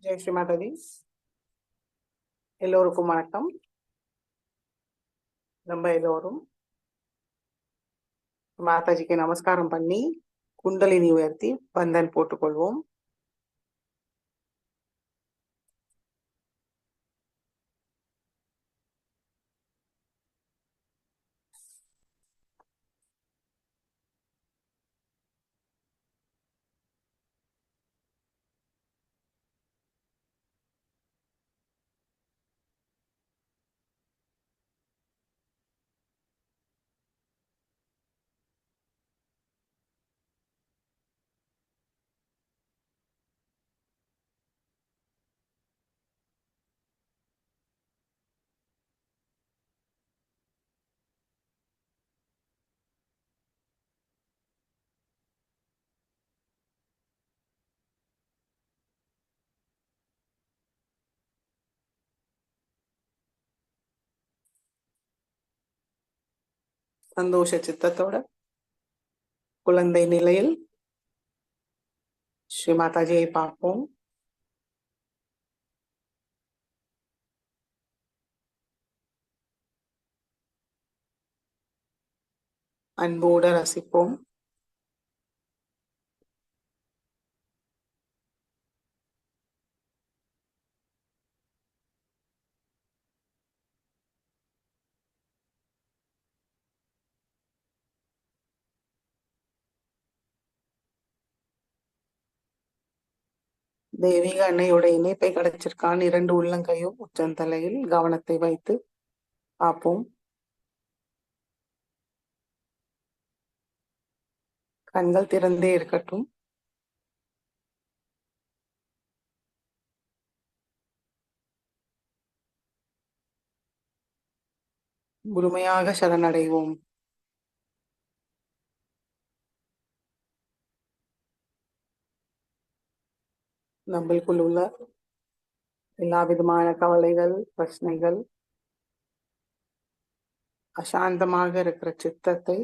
ஜெய் ஸ்ரீ மாதாஜி. எல்லோருக்கும் வணக்கம். நம்ம எல்லோரும் மாதாஜிக்கு நமஸ்காரம் பண்ணி குண்டலினி உயர்த்தி பந்தன் போட்டுக்கொள்வோம். சந்தோஷ சித்தத்தோட குழந்தை நிலையில் ஸ்ரீ மாதாஜியை பார்ப்போம். அன்போடு ரசிப்போம். தெய்வீக அன்னையோட இணைப்பை கிடைச்சிருக்கான். 2 உள்ளங்கையும் உச்சந்தலையில் கவனத்தை வைத்து பார்ப்போம். கண்கள் திறந்தே இருக்கட்டும். முழுமையாக சரணடைவோம். நம்மளுக்குள் உள்ள எல்லா விதமான கவலைகள், பிரச்சனைகள், அசாந்தமாக இருக்கிற சித்தத்தை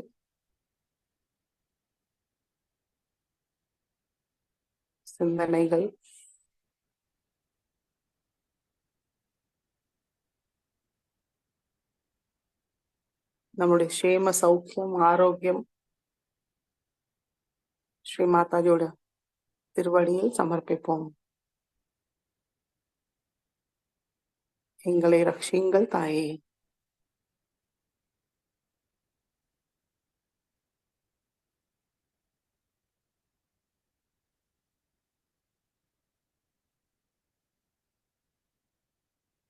சிந்தனைகள் நம்முடைய சேம சௌக்கியம் ஆரோக்கியம் ஸ்ரீ மாதாஜியோட திருவடியில் சமர்ப்பிப்போம். எங்களை ரட்சியுங்கள் தாயே.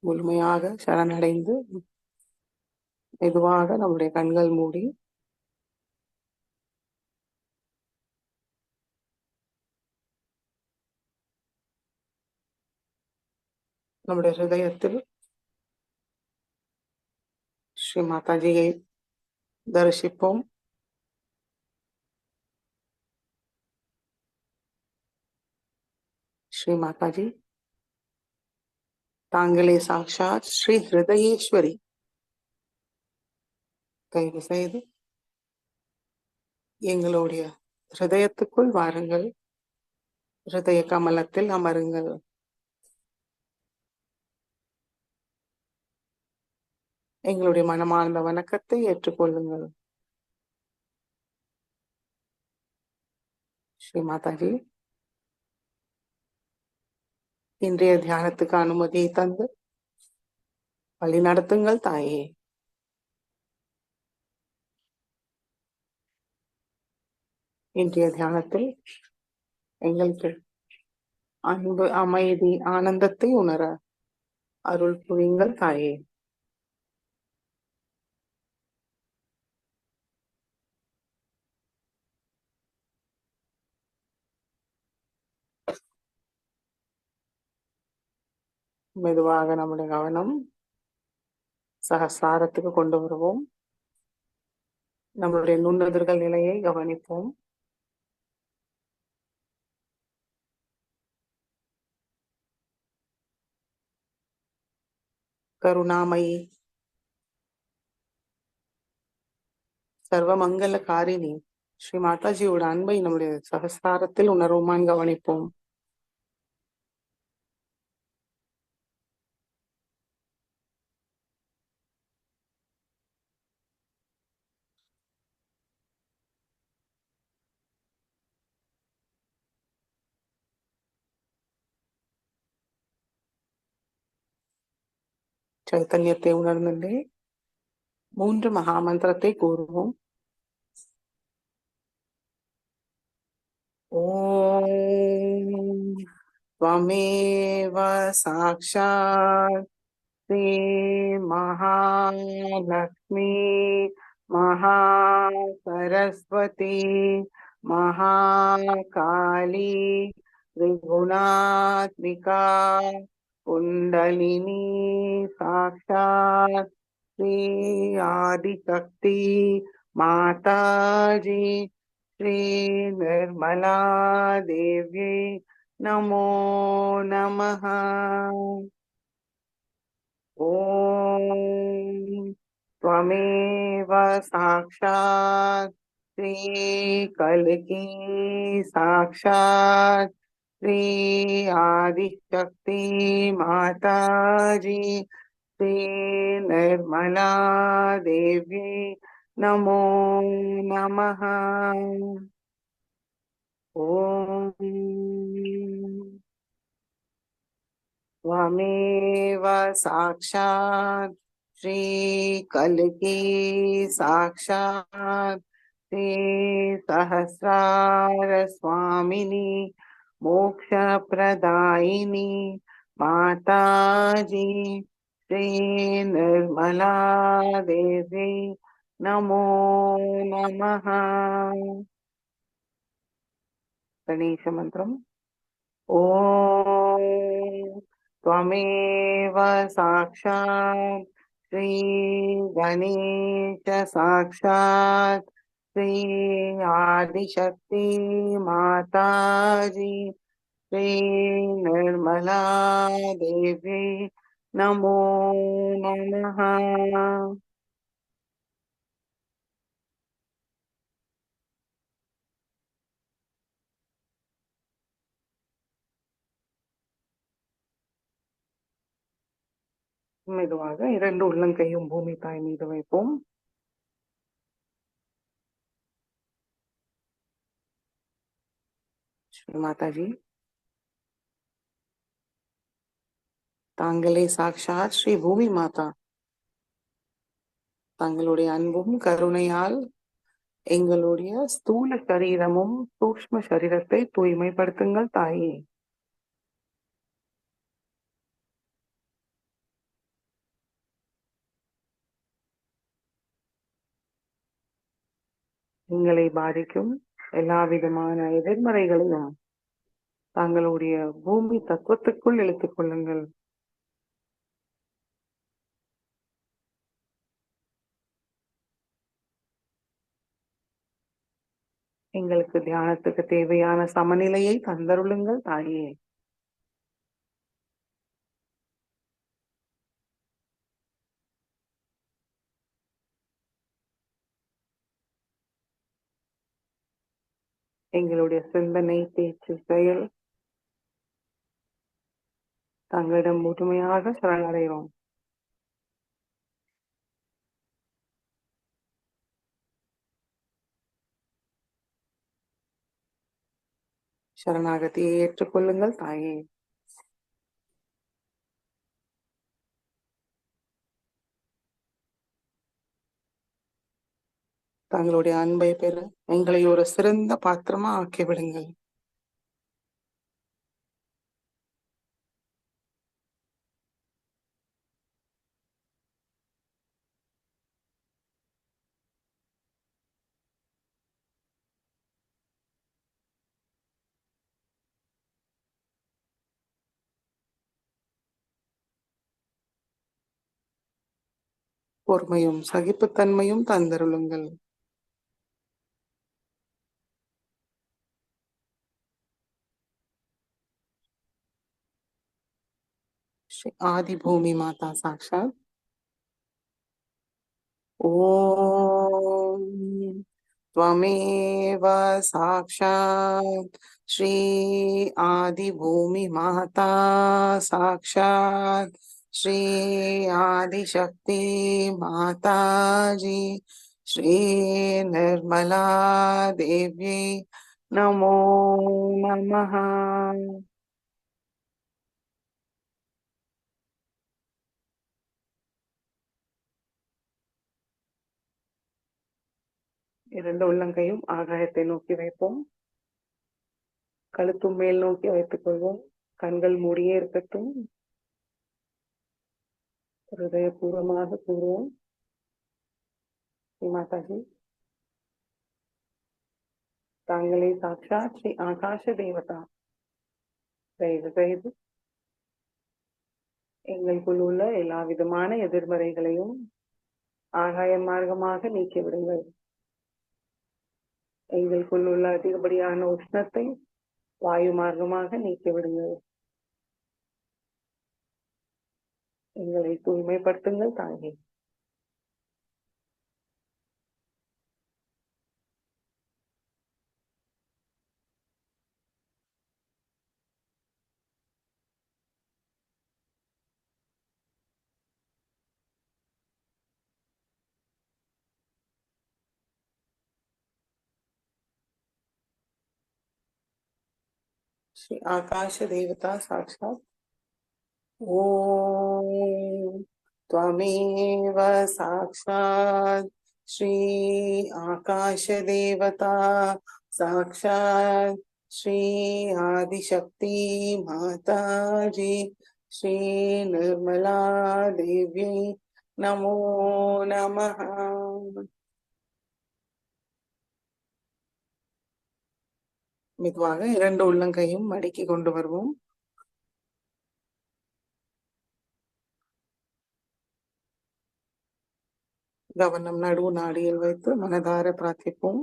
முழுமையாக சரணடைந்து மெதுவாக நம்முடைய கண்கள் மூடி நம்முடைய ஹிருதயத்தில் ஸ்ரீ மாதாஜியை தரிசிப்போம். ஸ்ரீ மாதாஜி, தாங்களே சாட்சாத் ஸ்ரீ ஹிருதயேஸ்வரி. தயவு செய்து எங்களுடைய ஹிருதயத்துக்குள் வாருங்கள். ஹிருதய கமலத்தில் அமருங்கள். எங்களுடைய மனமார்ந்த வணக்கத்தை ஏற்றுக்கொள்ளுங்கள். ஸ்ரீ மாதாஜி, இன்றைய தியானத்துக்கு அனுமதியை தந்து வழி நடத்துங்கள் தாயே. இன்றைய தியானத்தில் எங்களுக்கு அன்பு, அமைதி, ஆனந்தத்தை உணர அருள் புரியுங்கள் தாயே. மெதுவாக நம்முடைய கவனம் சகசாரத்துக்கு கொண்டு வருவோம். நம்மளுடைய நுண்ணுதர்கள் நிலையை கவனிப்போம். கருணாமயி, சர்வமங்கல காரிணி ஸ்ரீ மாதாஜியோட அன்பை நம்முடைய சகஸ்தாரத்தில் உணர்வுமான் கவனிப்போம். சைத்தன்யத்தை உணர்ந்துள்ளே 3 மகாமந்திரத்தை கூறுவோம். ஓம் त्वमेव साक्षात् श्री महालक्ष्मी महासरस्वती महाकाली त्रिगुणात्मिका कुंडलिनी साक्षात् श्री आदिशक्ति माताजी श्री निर्मला देवी नमो नमः। ओम त्वमेव साक्षात् श्री कल्की साक्षात् श्री आदिशक्ति माताजी श्री निर्मला देवी नमो नमः। ओम त्वमेव साक्षात् श्री कल्की साक्षात् श्री सहस्रार स्वामिनी मोक्ष प्रदायिनी माताजी श्री निर्मला देवी नमो नमः। गणेश मंत्रम। ओम त्वमेव साक्षात् श्री गणेश साक्षात् श्री आदिशक्ति माताजी श्री निर्मला देवी नमो नमः। மெதுவாக 2 உள்ளங்கையும் பூமி தாய் மீது வைப்போம். ஸ்ரீ மாதாஜி, தாங்களே சாக்ஷாத் ஸ்ரீ பூமி மாதா. தங்களுடைய அன்பும் கருணையால் எங்களுடைய ஸ்தூல சரீரமும் சூக்ஷ்ம சரீரத்தை தூய்மைப்படுத்துங்கள் தாயே. எங்களை பாதிக்கும் எல்லா விதமான எதிர்மறைகளையும் தங்களுடைய பூமி தத்துவத்துக்குள் இழுத்துக் கொள்ளுங்கள். எங்களுக்கு தியானத்துக்கு தேவையான சமநிலையை தந்தருளுங்கள் தாயே. எங்களுடைய சிந்தனை, பேச்சு, செயல் தங்களிடம் முழுமையாக சரணடைகிறோம். சரணாகதியை ஏற்றுக்கொள்ளுங்கள் தாயே. தங்களுடைய அன்பை பெற எங்களை ஒரு சிறந்த பாத்திரமா ஆக்கி விடுங்கள். பொறுமையும் சகிப்புத்தன்மையும் தந்தருளுங்கள். ஸ்ரீ ஆதி பூமி மாதா சாக்ஷாத். ஓம் त्वमेव साक्षात् श्री आदि भूमि माता साक्षात् श्री आदिशक्ति माताजी श्री निर्मला देवी नमो नमः। இரண்டு உள்ளங்கையும் ஆகாயத்தை நோக்கி வைப்போம். கழுத்தும் மேல் நோக்கி வைத்துக் கொள்வோம். கண்கள் மூடியே இருக்கட்டும். ஹிருதயபூர்வமாக கூறுவோம். ஸ்ரீ மாதாஜி, தாங்களே சாட்சாத் ஸ்ரீ ஆகாஷ தேவதா. தயவு செய்து எங்களுக்குள் உள்ள எல்லா விதமான எதிர்மறைகளையும் ஆகாய மார்க்கமாக நீக்கிவிடுங்கள். எங்களுக்குள் உள்ள அதிகப்படியான உஷ்ணத்தை வாயு மார்க்கமாக நீக்கிவிடுங்கள். எங்களை தூய்மைப்படுத்துங்கள் தாயே. श्री आकाश देवता साक्षात ओम त्वमेव साक्षात श्री आकाश देवता साक्षात श्री आदिशक्ति माता जी श्री निर्मला देवी नमो नमः. மெதுவாக இரண்டு உள்ளங்கையும் மடக்கி கொண்டு வருவோம். கவனம் நடு நாடியில் வைத்து மனதார பிரார்த்திப்போம்.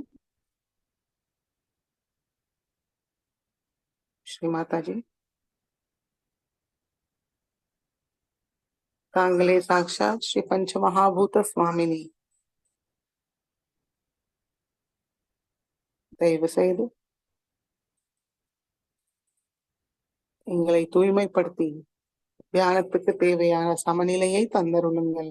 ஸ்ரீ மாதாஜி, தாங்களே சாக்ஷாத் ஸ்ரீ பஞ்ச மகாபூத சுவாமினி. தயவு செய்து எங்களை தூய்மைப்படுத்தி தியானத்துக்கு தேவையான சமநிலையை தந்தருளுங்கள்.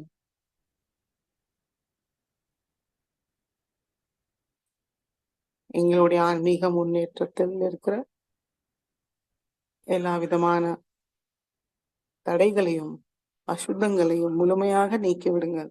எங்களுடைய ஆன்மீக முன்னேற்றத்தில் இருக்கிற எல்லா விதமான தடைகளையும் அசுத்தங்களையும் முழுமையாக நீக்கிவிடுங்கள்.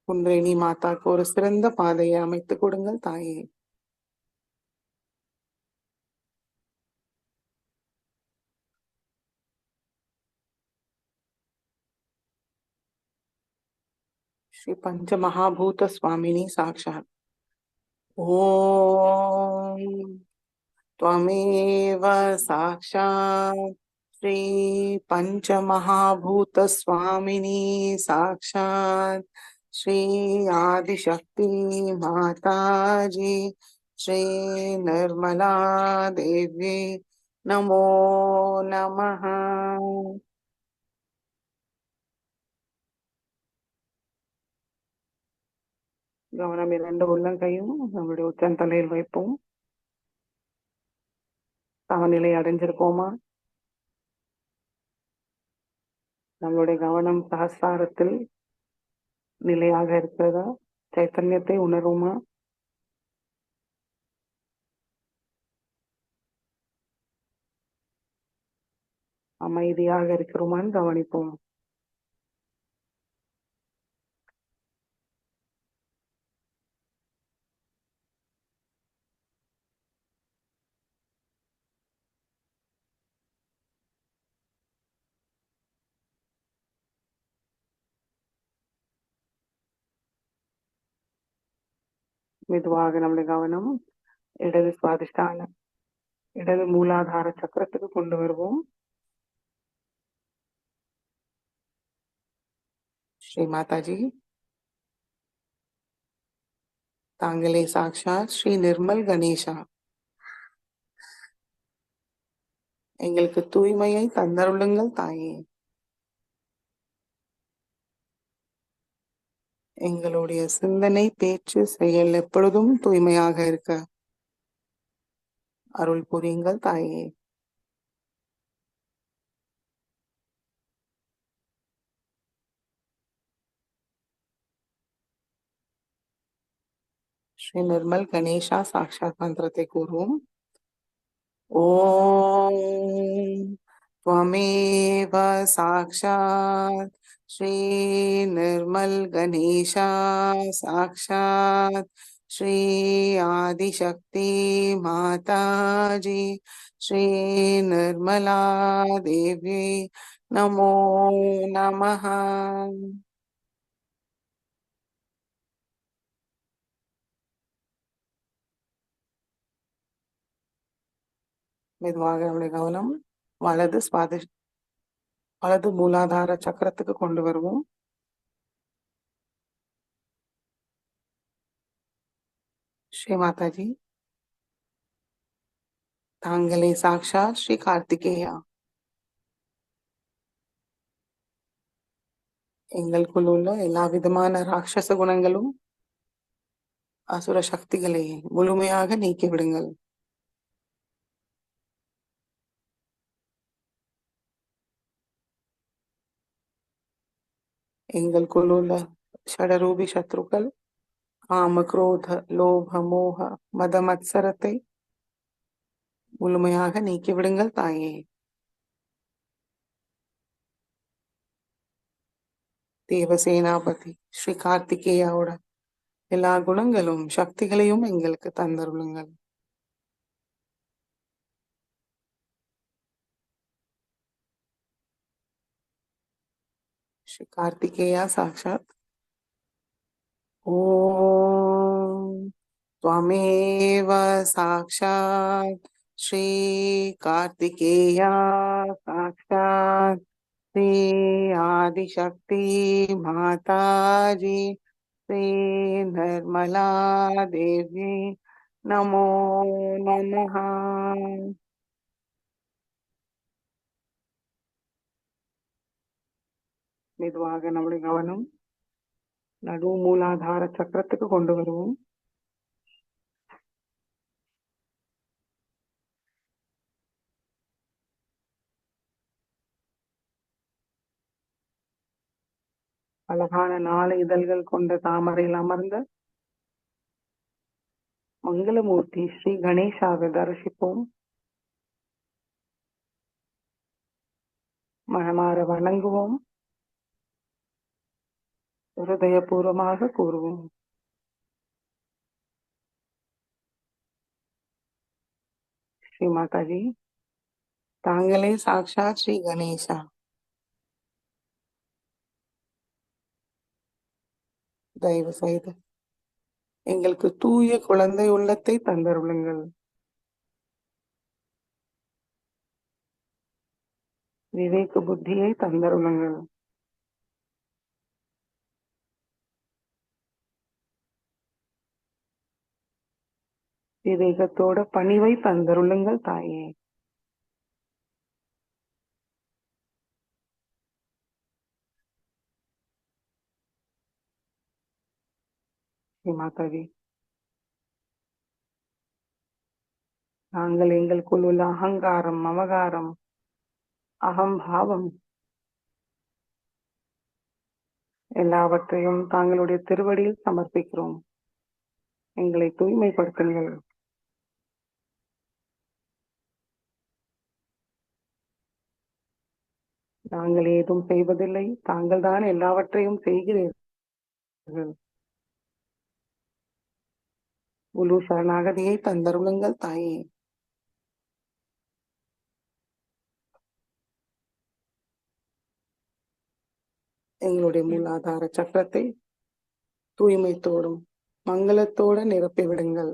குன்றேனி மாதாக்கு ஒரு சிறந்த பாதையை அமைத்துக் கொடுங்கள் தாயே. श्री पंच महाभूत स्वामिनी साक्षात ओम त्वमेव साक्षात् श्री पंच महाभूत स्वामिनी साक्षात श्री आदिशक्ति माता जी श्री निर्मला देवी नमो नमः. கவனம் இரண்டு உள்ளங்கையும் நம்முடைய உச்சந்தலையில் வைப்போம். சமநிலை அடைஞ்சிருக்கோமா? நம்மளுடைய கவனம் சஹஸ்ராரத்தில் நிலையாக இருக்கிறதா? சைத்தன்யத்தை உணர்வுமா? அமைதியாக இருக்கிறோமான்னு கவனிப்போம். மெதுவாக நம்முடைய கவனம் இடது சுவாதிஷ்டான இடது மூலாதார சக்கரத்துக்கு கொண்டு வருவோம். ஸ்ரீ மாதாஜி, தாங்களே சாக்ஷாத் ஸ்ரீ நிர்மல் கணேசா. எங்களுக்கு தூய்மையை தந்தருளுங்கள் தாயே. எங்களுடைய சிந்தனை, பேச்சு, செயல் எப்பொழுதும் தூய்மையாக இருக்க அருள் புரியுங்கள் தாயே. ஸ்ரீ நிர்மல் கணேசா சாக்ஷாத் மந்திரத்தை கூறுவோம். ॐ त्वमेव साक्षात् श्री निर्मल गणेशा साक्षात् श्री आदिशक्ति माता जी श्री निर्मला देवी नमो नमः. மெதுவாக நம்முடைய கவனம் வலது வலது மூலாதார சக்கரத்துக்கு கொண்டு வருவோம். ஸ்ரீ மாதாஜி, தாங்களே சாக்ஷாத் ஸ்ரீ கார்த்திகேயா. எங்களுக்குள் உள்ள எல்லா விதமான ராட்சச குணங்களும் அசுர சக்திகளை முழுமையாக நீக்கி விடுங்கள். எங்களுக்குள் உள்ள ஷடரூபி சத்ருக்கள் காம குரோத லோப மோக மத மத்சரத்தை முழுமையாக நீக்கி விடுங்கள் தாயே. தேவசேனாபதி ஸ்ரீ கார்த்திகேயாவோட எல்லா குணங்களும் சக்திகளையும் எங்களுக்கு தந்தருளுங்கள். श्री कार्तिकेया साक्षात् ॐ त्वमेव साक्षात् श्री कार्तिकेया साक्षात् श्री आदिशक्ति माता जी श्री निर्मला देवी नमो नमः. மெதுவாக நம்முடைய கவனம் நடு மூலாதார சக்கரத்துக்கு கொண்டு வருவோம். அழகான 4 இதழ்கள் கொண்ட தாமரையில் அமர்ந்த மங்களமூர்த்தி ஸ்ரீ கணேசாவை தரிசிப்போம். மனமாற வணங்குவோம். ஹிருதயபூர்வமாக கூறுவோம். ஸ்ரீ மாதாஜி, தாங்களே சாக்ஷாத் ஸ்ரீ கணேசா. தயவு செய்து எங்களுக்கு தூய குழந்தை உள்ளத்தை தந்தருளுங்கள். விவேக புத்தியை தந்தருளுங்கள். விவேகத்தோட பணிவை தந்தருளுங்கள் தாயே. ஸ்ரீ மாதாஜி, நாங்கள் எங்களுக்குள் உள்ள அகங்காரம் மமகாரம் அகம்பாவம் எல்லாவற்றையும் தாங்களுடைய திருவடியில் சமர்ப்பிக்கிறோம். எங்களை தூய்மைப்படுத்துங்கள். நாங்கள் ஏதும் செய்வதில்லை, தாங்கள் தான் எல்லாவற்றையும் செய்கிறீர்கள். முழு சரணாகதியை தந்தருளுங்கள் தாயே. எங்களுடைய மூலாதார சக்கரத்தை தூய்மைத்தோடும் மங்களத்தோடு நிரப்பி விடுங்கள்.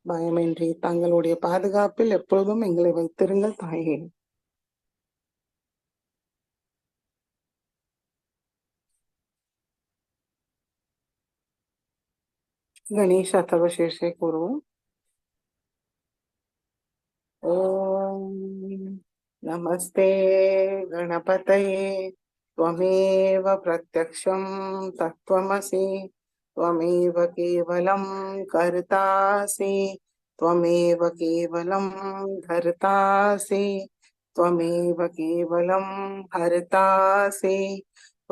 பயமின்றி தங்களுடைய பாதுகாப்பில் எப்பொழுதும் எங்களை வைத்திருங்கள் தாயே. கணேஷ் அத்தவசேஷை கூறுவோம். ஓம் நமஸ்தே கணபதயே त्वमेव प्रत्यक्षं तत्त्वमसि त्वमेव केवलं कर्तासि त्वमेव केवलं धर्तासि त्वमेव केवलं हर्तासि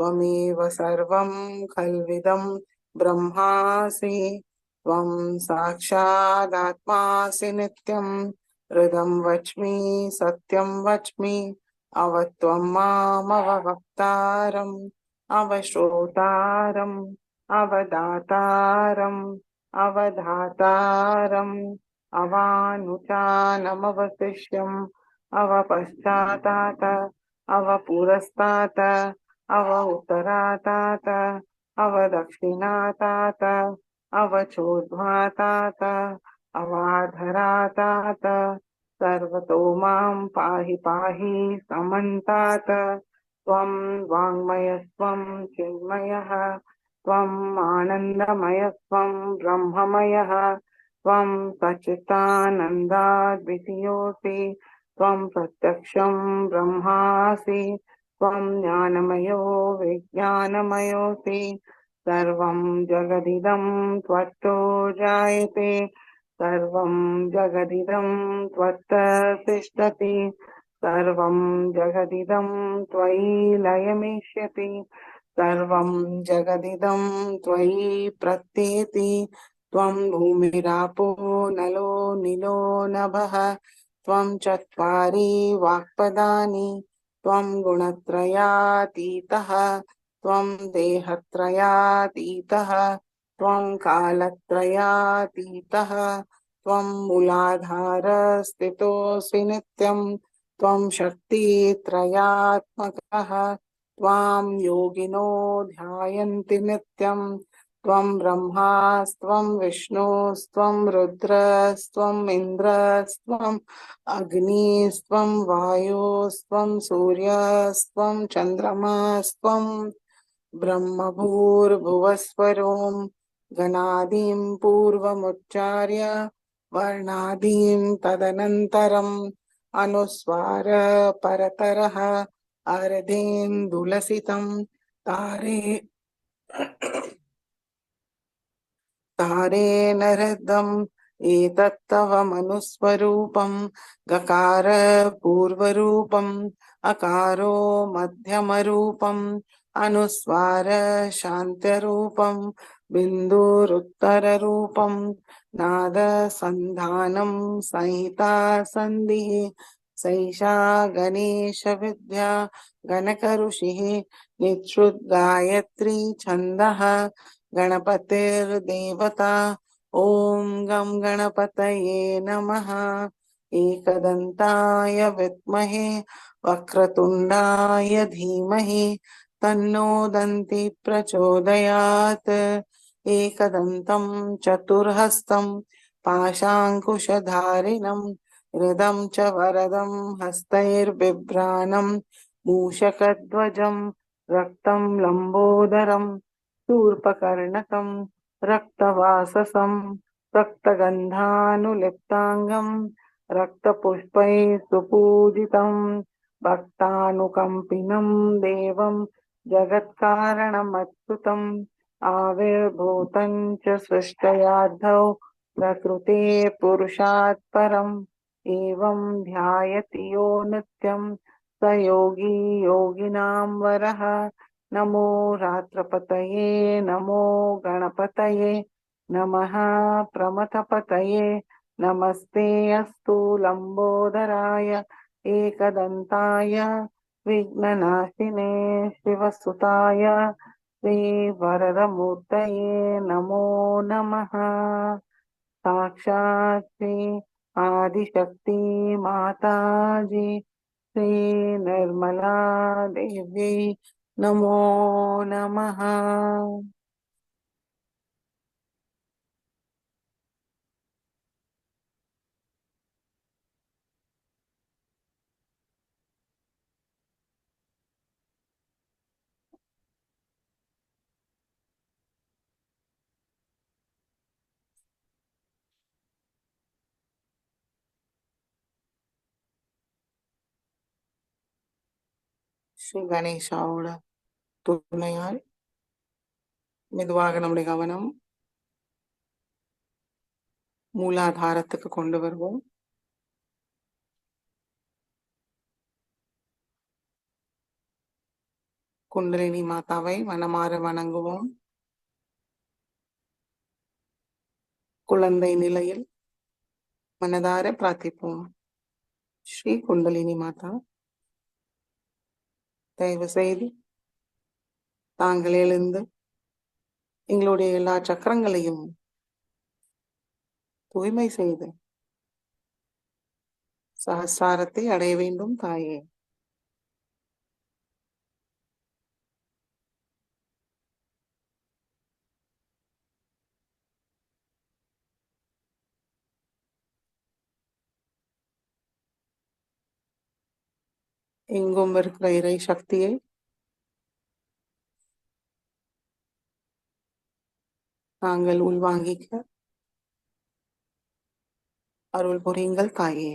त्वमेव सर्वं खल्विदं ब्रह्मासि। त्वं साक्षादात्मासि नित्यं हृदं वच्मि सत्यं वच्मि। अवत्वं मामवक्तारम् अवश्रोतारम् अवदातारम् अवधातारम् अवानुचानमवशिष्यम् अवपश्चातात् अवपुरस्तात् अव उत्तरातात् अवदक्षिणातात् अवचोद्ध्वातात् अवाधरातात् सर्वतो मां पाहि पाहि समन्तात्। त्वं वाङ्मयस्त्वं चिन्मयः त्वम् आनन्दमयस्त्वं ब्रह्ममयः त्वं सच्चिदानन्दाद्वितीयोऽसि। त्वं प्रत्यक्षं ब्रह्मासि। त्वं ज्ञानमयो विज्ञानमयोऽसि। सर्वं जगदिदं त्वत्तो जायते सर्वं जगदिदं त्वत्तः तिष्ठति। सर्वं जगदिदं त्वयि लयमिष्यति। सर्वं जगदिदं त्वयि प्रत्येति। त्वं भूमिरापो नलो निलो नभः त्वं चत्वारि वाक्पदानि। त्वं गुणत्रयातीतः त्वं देहत्रयातीतः त्वं कालत्रयातीतः त्वं मूलाधारस्थितोऽसि नित्यं। त्वं शक्तित्रयात्मकः त्वां योगिनो ध्यायन्ति नित्यं। त्वं ब्रह्मास्त्वं विष्णुस्त्वं रुद्रस्त्वं इन्द्रस्त्वं अग्निस्त्वं वायुस्त्वं सूर्यस्त्वं चन्द्रमास्त्वं ब्रह्मभूर्भुवस्वरों गणादीं पूर्वमुच्चार्य वर्णादीं तदनन्तरम् अनुस्वार परतरः अर्धेन्दुलसितं तारे तारेण हृदम् एतत्तव मनुस्वरूपं गकार पूर्वरूपम् अकारो मध्यमरूपम् अनुस्वार शान्त्यरूपम् बिन्दुरुत्तररूपम् नाद सन्धानं संहिता सन्धिः सैषा गणेश विद्या गणकऋषिः निःश्रुतगायत्री छन्दः गणपतिर्देवता। ॐ गं गणपतये नमः। एकदन्ताय विद्महे वक्रतुण्डाय धीमहि तन्नो दन्ति प्रचोदयात्। एकदन्तं चतुर्हस्तं पाशाङ्कुशधारिणं हृदं च वरदं हस्तैर्बिभ्राणं मूषकध्वजं रक्तं लम्बोदरं शूर्पकर्णकं रक्तवाससं रक्तगन्धानुलिप्ताङ्गं रक्तपुष्पैः सुपूजितं भक्तानुकम्पिनं देवं जगत्कारणमच्युतम् आविर्भूतं च सृष्टयाद्धौ प्रकृते पुरुषात् परम् एवं ध्यायति यो नित्यं स योगी योगिनां वरः। नमो रात्रपतये नमो गणपतये नमः प्रमथपतये नमस्ते अस्तु लंबोदराय एकदन्ताय विघ्ननाशिने शिवसुताय श्रीवरदमूर्तये नमो नमः। साक्षात् श्री आदिशक्ति माताजी श्री निर्मला देवी नमो नमः। ശ്രീ ഗണേശാவோட துணையால் மெதுவாக நம்முடைய கவனம் மூலாதாரத்துக்கு கொண்டு வருவோம். குண்டலினி மாதாவை மனமாற வணங்குவோம். குழந்தை நிலையில் மனதார பிரார்த்திப்போம். ஸ்ரீ குண்டலினி மாதா, தயவு செய்து தாங்கள் எழுந்து எங்களுடைய எல்லா சக்கரங்களையும் தூய்மை செய்து சகஸ்ராரத்தை அடைய வேண்டும் தாயே. எங்கும் இருக்கிற இறை சக்தியை நாங்கள் உள்வாங்கிக்க அருள் புரியுங்கள் தாயே.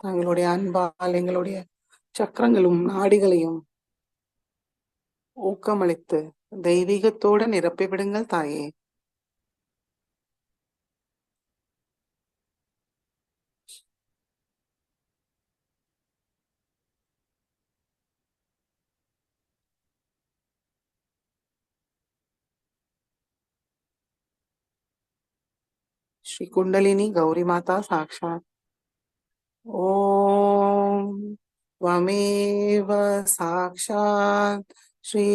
தங்களுடைய அன்பால் எங்களுடைய சக்கரங்களும் நாடிகளையும் ஊக்கமளித்து தெய்வீகத்தோடு நிரப்பிவிடுங்கள் தாயே. श्री कुंडलिनी गौरी माता साक्षात ओम त्वमेव साक्षात श्री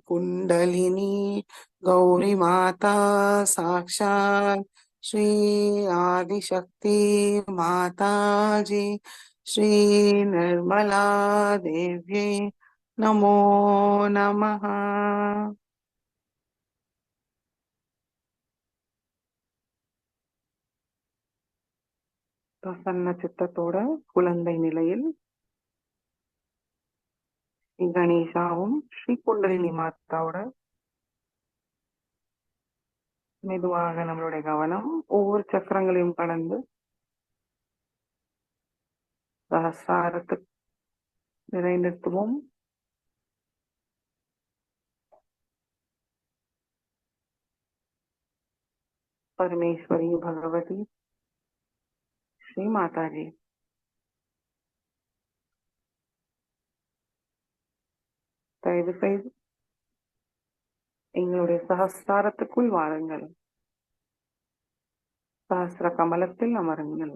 कुंडलिनी गौरी माता साक्षात श्री आदिशक्ति माता जी श्री निर्मला देव्यै नमो नमः. பிரசன்ன சித்தத்தோட குழந்தை நிலையில் ஸ்ரீ கணேசாவும் ஸ்ரீ குண்டலினி மாதாவோட மெதுவாக நம்மளுடைய கவனம் ஒவ்வொரு சக்கரங்களையும் கடந்து சகஸ்ராரத்துக்கு நிறைநிறுத்துவோம். பரமேஸ்வரி பகவதி ஸ்ரீ மாதாஜி, தயவு செய்து எங்களுடைய சகஸ்ராரத்துக்குள் வாருங்கள். சகஸ்ர கமலத்தில் அமருங்கள்.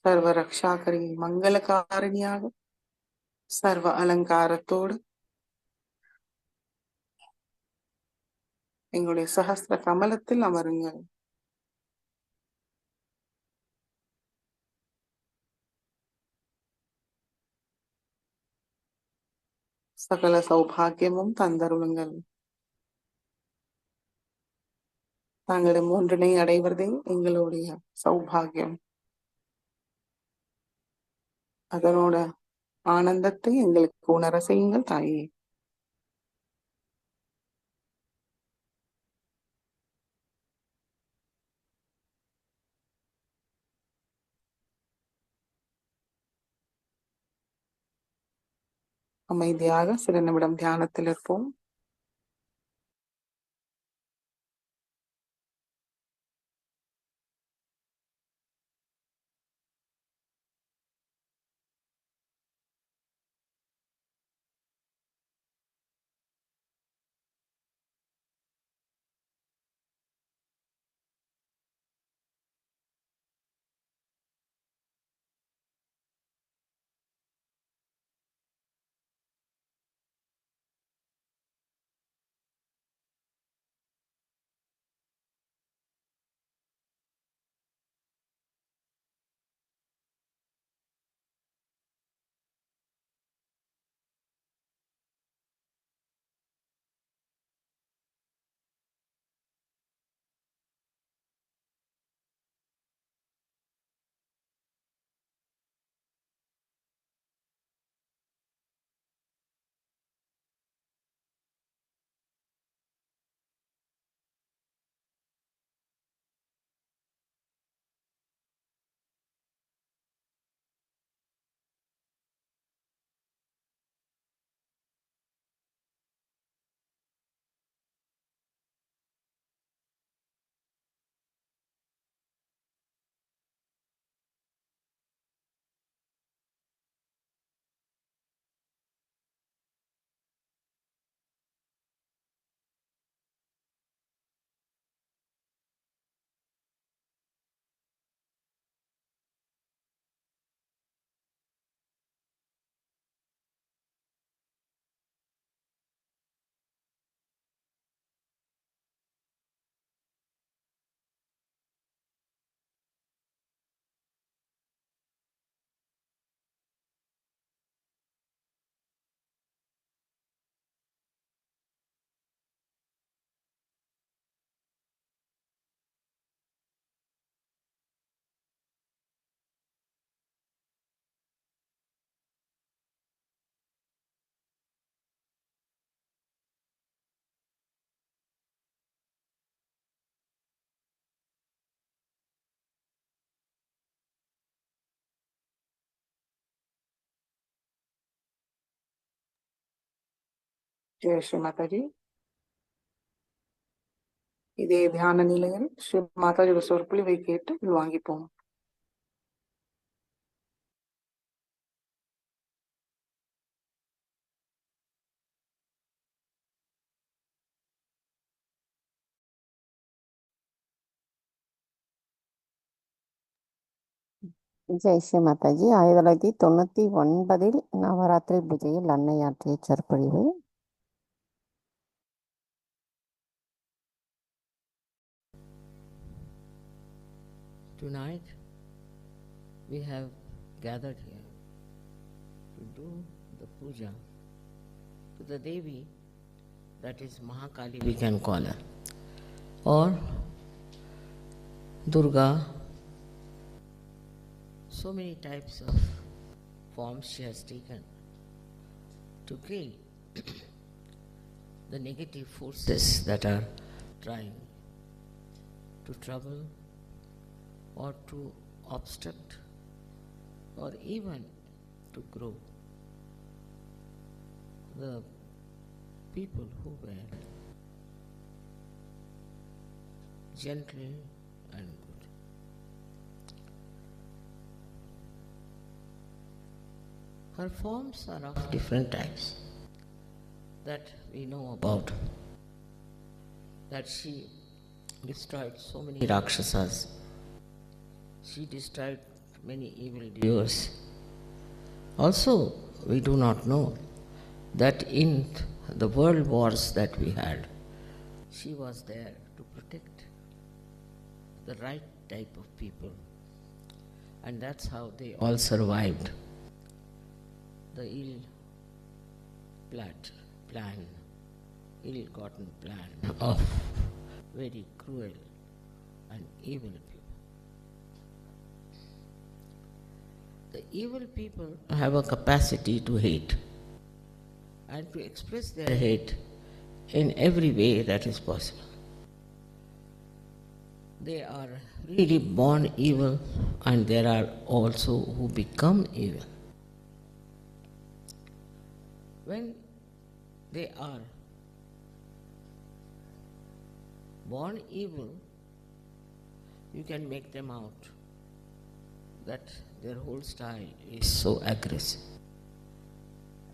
சர்வ ரக்ஷாகரி மங்களகாரணியாக சர்வ அலங்காரத்தோடு எங்களுடைய சகஸ்ர கமலத்தில் அமருங்கள். சகல சௌபாகியமும் தந்தருளுங்கள். தாங்களிடம் ஒன்றினை அடைவதே எங்களுடைய சௌபாகியம். அதனோட ஆனந்தத்தை எங்களுக்கு உணர செய்யுங்கள் தாயே. அமைதியாக சில நிமிடம் தியானத்தில் இருப்போம். ஜெய் ஸ்ரீ மாதாஜி. இதே தியான நிலையில் ஸ்ரீ மாதாஜியோட சொற்பொழிவை கேட்டு வாங்கிப்போம். ஜெய் ஸ்ரீ மாதாஜி. 1999 நவராத்திரி பூஜையில் அன்னையாற்றிய சொற்பொழிவு. Tonight we have gathered here to do the puja to the Devi, that is Mahakali we can call her, or Durga. So many types of forms she has taken to kill the negative forces that are trying to trouble or to obstruct or even to grow the people who were gentle and good. Her forms are of different types that we know about, that she destroyed so many Rakshasas. She destroyed many evil doers. Also, we do not know that in the world wars that we had, she was there to protect the right type of people. And that's how they all survived the ill-gotten plan of very cruel and evil people. The evil people have a capacity to hate and to express their hate in every way that is possible. They are really born evil, and there are also who become evil. When they are born evil, you can make them out that their whole style is so aggressive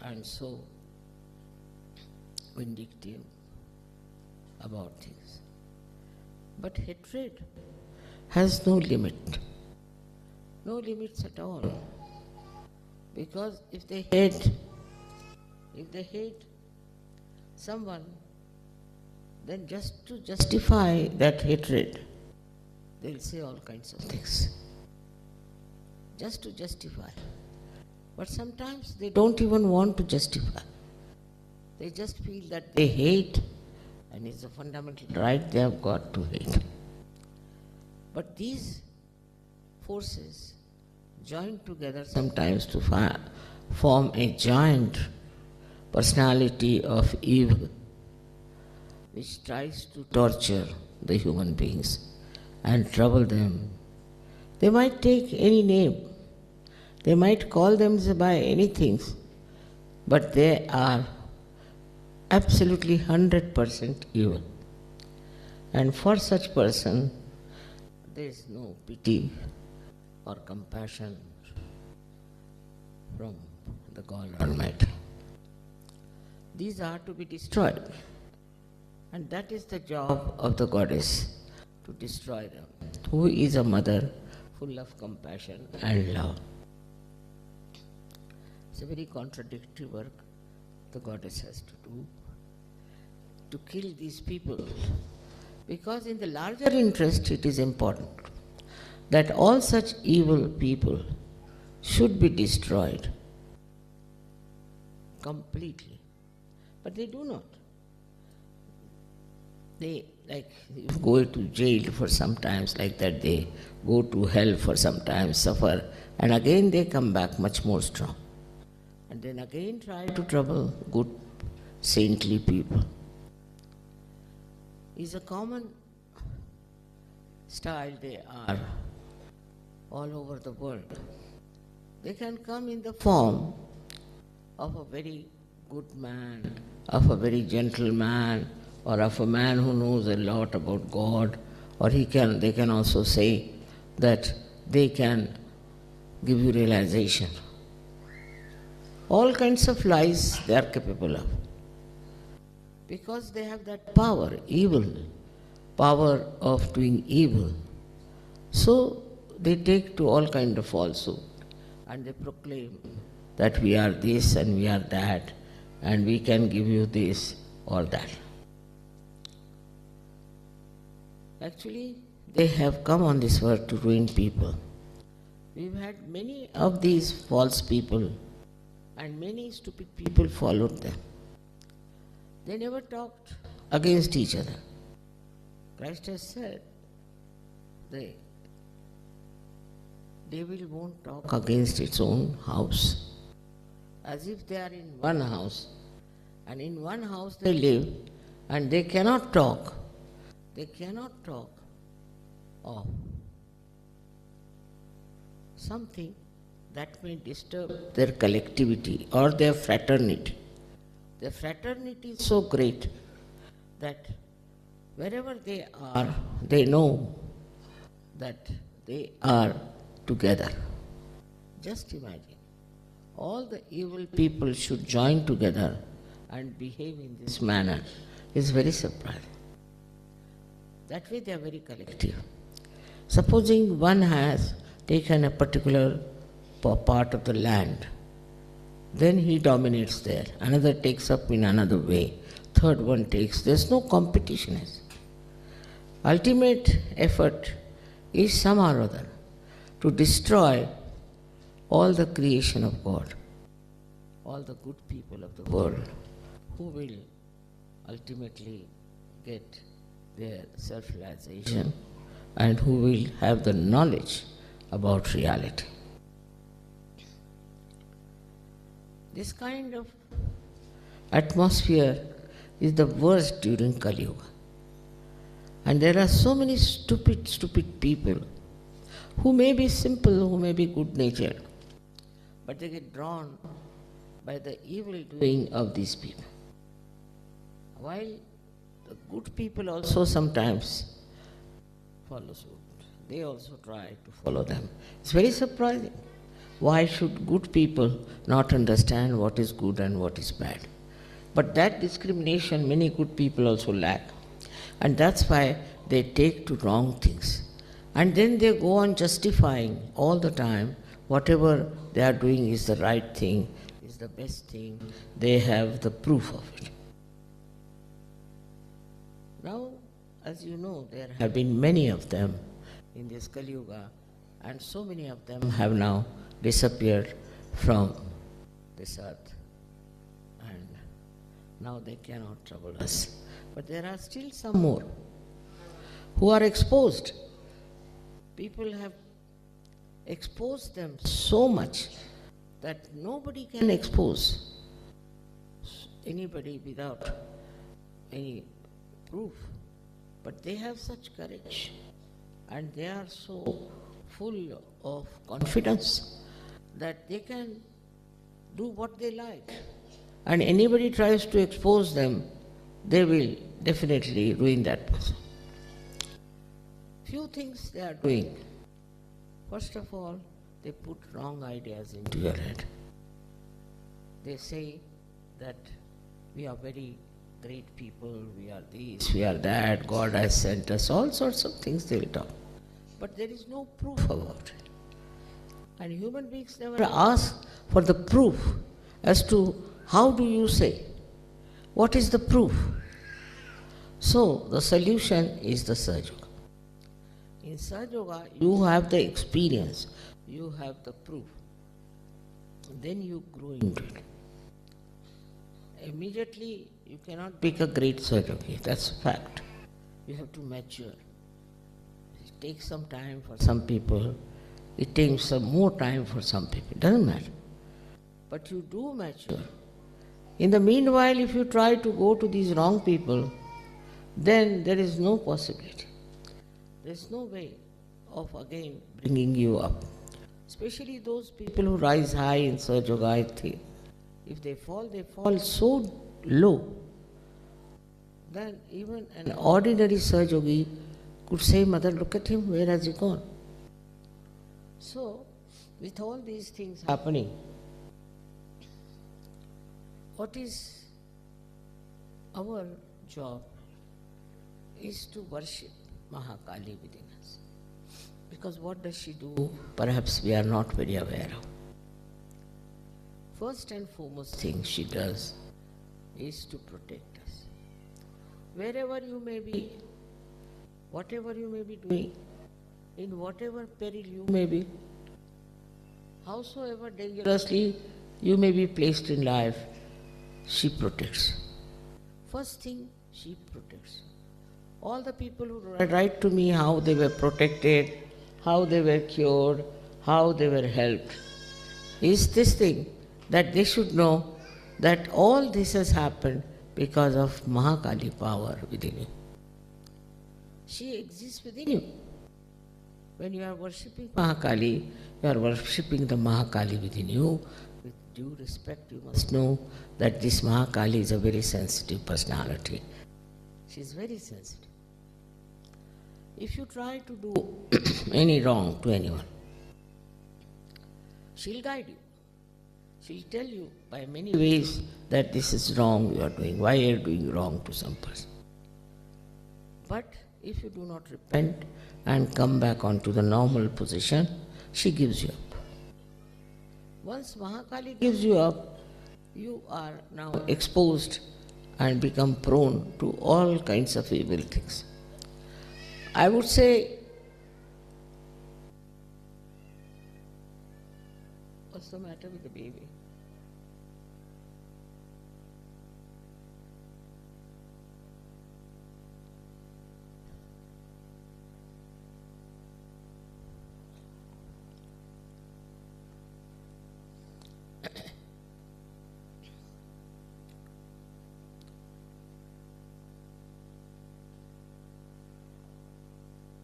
and so vindictive about things. But hatred has no limit, no limits at all. Because if they hate someone, then just to justify that hatred, they'll say all kinds of things. Just to justify. But sometimes they don't even want to justify. They just feel that they hate, and it's a fundamental right they have got to hate. But these forces join together sometimes to form a giant personality of evil, which tries to torture the human beings and trouble them. They might take any name, they might call them by anything, but they are absolutely 100% evil. And for such person, there is no pity or compassion from the God Almighty. These are to be destroyed. And that is the job of the goddess, to destroy them, who is a mother full of compassion and love. It's a very contradictory work the goddess has to do, to kill these people. Because in the larger interest, it is important that all such evil people should be destroyed completely. But they do not. They go to jail for some times, like that they go to hell for some time, suffer, and again they come back much more strong. And then again try to trouble good, saintly people. It's a common style they are all over the world. They can come in the form of a very good man of a very gentle man or of a man who knows a lot about God, or they can also say that they can give you realization. All kinds of lies they are capable of. Because they have that power, power of doing evil. So they take to all kind of falsehood and they proclaim that we are this and we are that and we can give you this or that. Actually, they have come on this earth to ruin people. We've had many of these false people and many stupid people followed them. They never talked against each other. Christ has said, the devil won't talk against its own house. As if they are in one house, and in one house they live, and they cannot talk. They cannot talk of something that may disturb their collectivity or their fraternity. Their fraternity is so great that wherever they are, they know that they are together. Just imagine, all the evil people should join together and behave in this manner. It's very surprising. That way they are very collective. Supposing one has taken a particular part of the land, then he dominates there. Another takes up in another way. Third one takes. There's no competition. Ultimate effort is somehow or other to destroy all the creation of God, all the good people of the world who will ultimately get their self-realization and who will have the knowledge about reality. This kind of atmosphere is the worst during Kali Yuga. And there are so many stupid people who may be simple, who may be good-natured, but they get drawn by the evil doing of these people. While the good people also sometimes follow suit. They also try to follow them. It's very surprising. Why should good people not understand what is good and what is bad? But that discrimination many good people also lack. And that's why they take to wrong things. And then they go on justifying all the time whatever they are doing is the right thing, is the best thing. They have the proof of it. Now, as you know, there have been many of them in this Kali Yuga, and so many of them have now disappeared from this earth, and now they cannot trouble us. But there are still some more who are exposed. People have exposed them so much that nobody can expose anybody without any proof. But they have such courage and they are so full of confidence that they can do what they like. And anybody tries to expose them, they will definitely ruin that person. Few things they are doing. First of all, they put wrong ideas into your head. They say that we are very great people, we are this, we are that, God has sent us, all sorts of things they will talk. But there is no proof about it. And human beings never ask for the proof as to how do you say, what is the proof? So the solution is the Sahaj Yoga. In Sahaj Yoga, you have the experience, you have the proof. Then you grow into it. Immediately, you cannot become a great Sahaj Yogi. That's a fact. You have to mature. It takes some time for some people. It takes some more time for some people. It doesn't matter. But you do mature. In the meanwhile, if you try to go to these wrong people, then there is no possibility. There is no way of again bringing you up. Especially those people who rise high in Sahaj Yoga, I think. If they fall so low, then even an ordinary Sahajogi could say, Mother, look at him, where has he gone? So, with all these things happening, what is our job is to worship Mahakali within us. Because what does she do? Perhaps we are not very aware of. First and foremost thing she does is to protect us. Wherever you may be, whatever you may be doing, in whatever peril you may be, howsoever dangerously you may be placed in life, she protects. First thing, she protects. All the people who write to me how they were protected, how they were cured, how they were helped, is this thing, that they should know that all this has happened because of Mahakali power within you. She exists within you. When you are worshipping Mahakali, you are worshipping the Mahakali within you. With due respect, you must know that this Mahakali is a very sensitive personality. She is very sensitive. If you try to do any wrong to anyone, she'll guide you. She'll tell you by many ways that this is wrong you are doing, why you are doing wrong to some person. But if you do not repent and come back onto the normal position, she gives you up. Once Mahakali gives you up, you are now exposed and become prone to all kinds of evil things. I would say, what's the matter with the baby?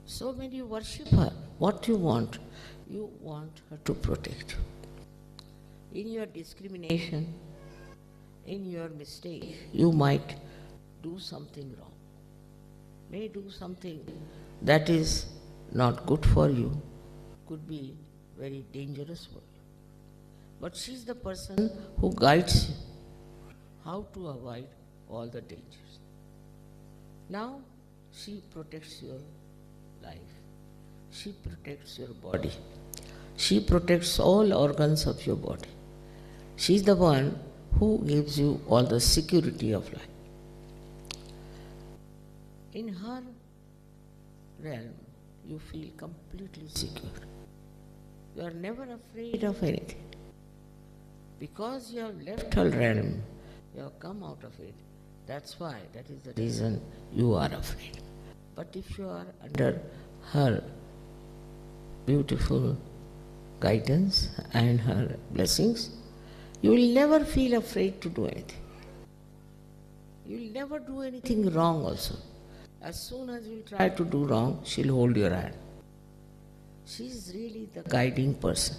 So when you worship her, what you want her to protect you. In your discrimination, in your mistake, you might do something wrong, may do something that is not good for you, could be very dangerous for you. But she is the person who guides you how to avoid all the dangers. Now she protects your life. She protects your body. She protects all organs of your body. She is the one who gives you all the security of life. In her realm, you feel completely secure. You are never afraid of anything. Because you have left her realm, you have come out of it. That's why, that is the reason you are afraid. But if you are under her beautiful guidance and her blessings, you will never feel afraid to do anything. You will never do anything wrong also. As soon as you try to do wrong, she'll hold your hand. She is really the guiding person.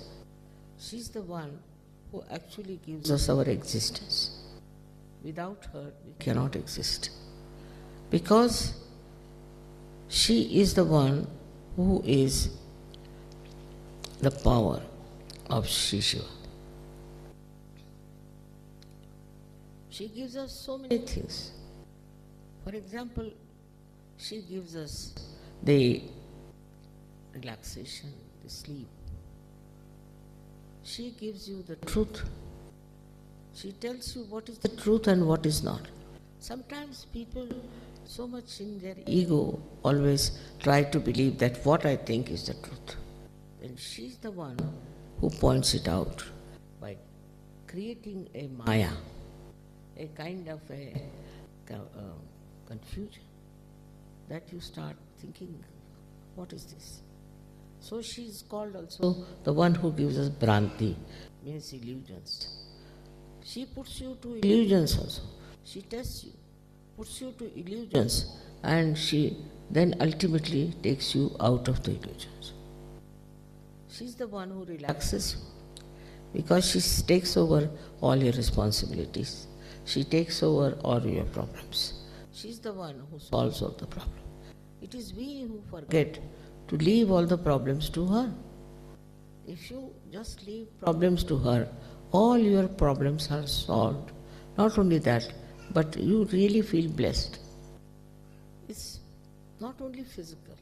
She is the one who actually gives us our existence. Without her, we cannot exist. Because she is the one who is the power of Shri Shiva. She gives us so many things. For example, she gives us the relaxation, the sleep. She gives you the truth. She tells you what is the truth and what is not. Sometimes people, so much in their ego, always try to believe that what I think is the truth. And she's the one who points it out by creating a maya, a kind of a confusion, that you start thinking, what is this? So she is called also the one who gives us Bhranti, means illusions. She puts you to illusions also. She tests you, puts you to illusions, and she then ultimately takes you out of the illusions. She is the one who relaxes you, because she takes over all your responsibilities. She takes over all your problems. She's the one who solves all the problems. It is we who forget to leave all the problems to her. If you just leave problems to her, all your problems are solved. Not only that, but you really feel blessed. It's not only physical,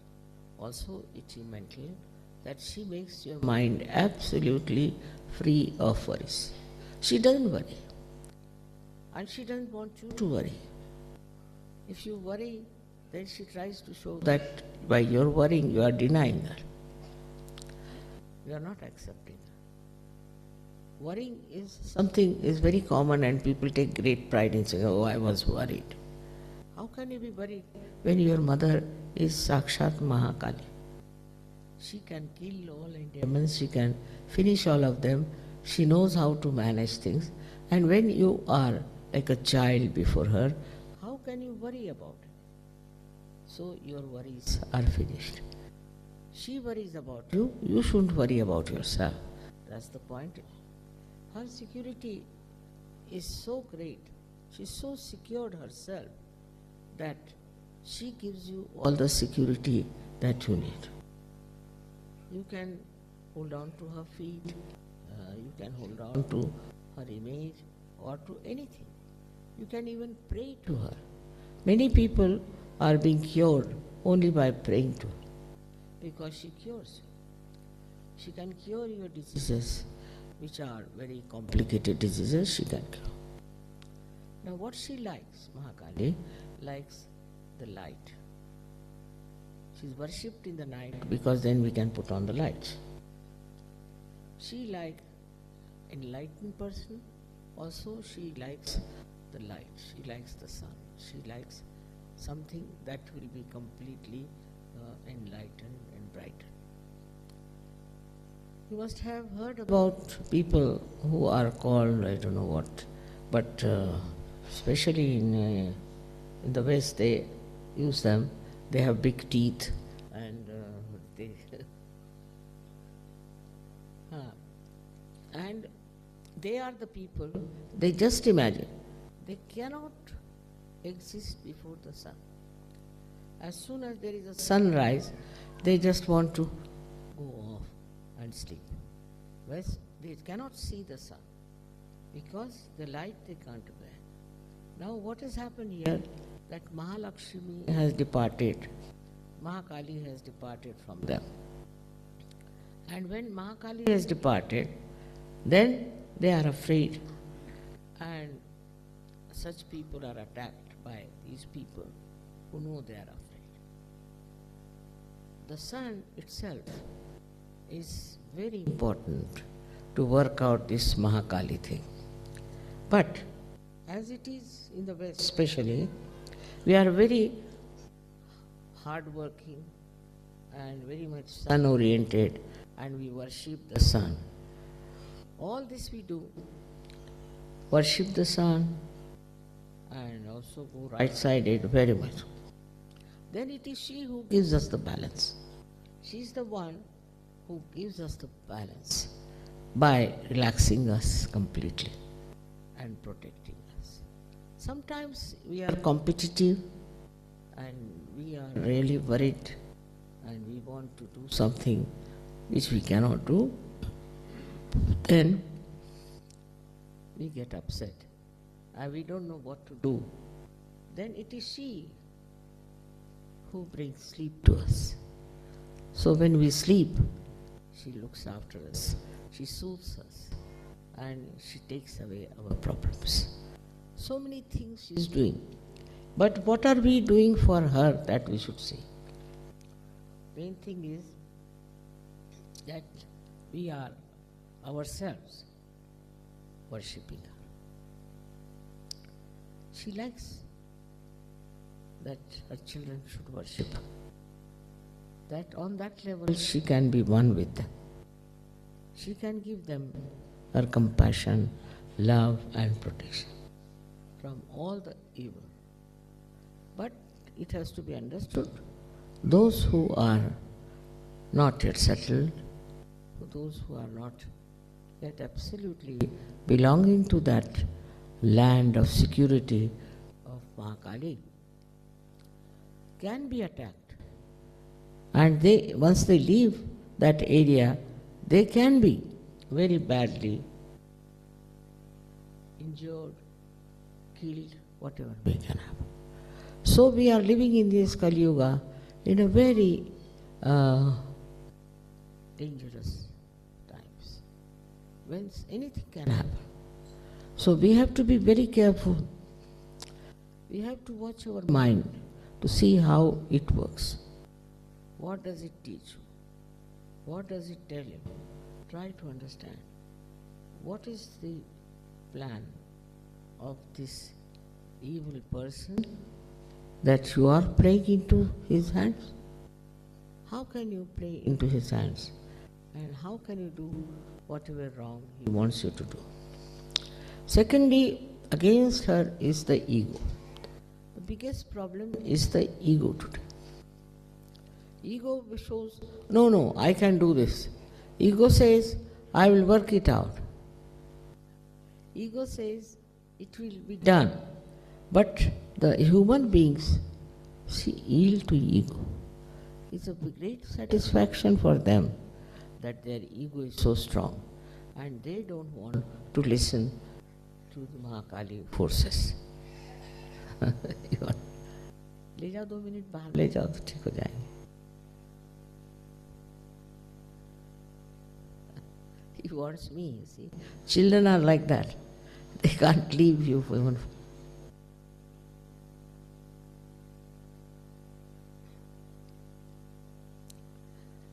also it's mental, that she makes your mind absolutely free of worries. She doesn't worry. And she doesn't want you to worry. If you worry, then she tries to show that by your worrying you are denying her. You are not accepting her. Worrying is something is very common and people take great pride in saying, oh, I was worried. How can you be worried when your mother is Sakshat Mahakali? She can kill all demons, she can finish all of them, she knows how to manage things. And when you are like a child before her, how can you worry about it? So your worries are finished. She worries about you, you shouldn't worry about yourself. That's the point. Her security is so great, she's so secured herself that she gives you all the security that you need. You can hold on to her feet, you can hold on to her image or to anything. You can even pray to her. Many people are being cured only by praying to her because she cures you. She can cure your diseases, which are very complicated diseases, she can cure. Now what she likes, Mahakali, likes the light. She's worshipped in the night because then we can put on the lights. She likes enlightened person, also she likes the light, she likes the sun, she likes something that will be completely enlightened and brightened. You must have heard about people who are called, I don't know what, but especially in the West they use them. They have big teeth and they and they are the people, they just imagine, they cannot exist before the sun. As soon as there is a sunrise, they just want to go off and sleep. Whereas they cannot see the sun because the light they can't bear. Now what has happened here, that Mahalakshmi has departed, Mahakali has departed from them. And when Mahakali has departed, then they are afraid, and such people are attacked by these people who know they are afraid. The sun itself is very important to work out this Mahakali thing. But as it is in the West especially, we are very hard-working and very much sun-oriented, and we worship the sun. All this we do, worship the sun and also go right-sided very much. Then it is she who gives us the balance. She is the one who gives us the balance by relaxing us completely and protecting us. Sometimes we are competitive and we are really worried and we want to do something which we cannot do. Then we get upset and we don't know what to do. Then it is she who brings sleep to us. So when we sleep, she looks after us, she soothes us, and she takes away our problems. So many things she is doing. But what are we doing for her, that we should say? Main thing is that we are ourselves worshipping her. She likes that her children should worship her. That on that level she can be one with them. She can give them her compassion, love and protection from all the evil. But it has to be understood, those who are not yet settled, those who are not yet absolutely belonging to that land of security of Mahakali, can be attacked. And once they leave that area, they can be very badly injured, killed, whatever may can happen. So we are living in this Kali Yuga in a very dangerous times, when anything can happen. So we have to be very careful. We have to watch our mind to see how it works. What does it teach you? What does it tell you? Try to understand. What is the plan of this evil person that you are playing into his hands? How can you play into his hands? And how can you do whatever wrong he wants you to do? Secondly, against her is the ego. The biggest problem is the ego today. Ego shows, no, I can do this. Ego says, I will work it out. Ego says, it will be done. But the human beings, yield to ego. It's a great satisfaction for them that their ego is so strong, and they don't want to listen to the Mahakali forces. ले जाओ 2 minute बाहर ले जाओ तो ठीक हो जाएंगे. He wants me, you see. Children are like that. They can't leave you for even.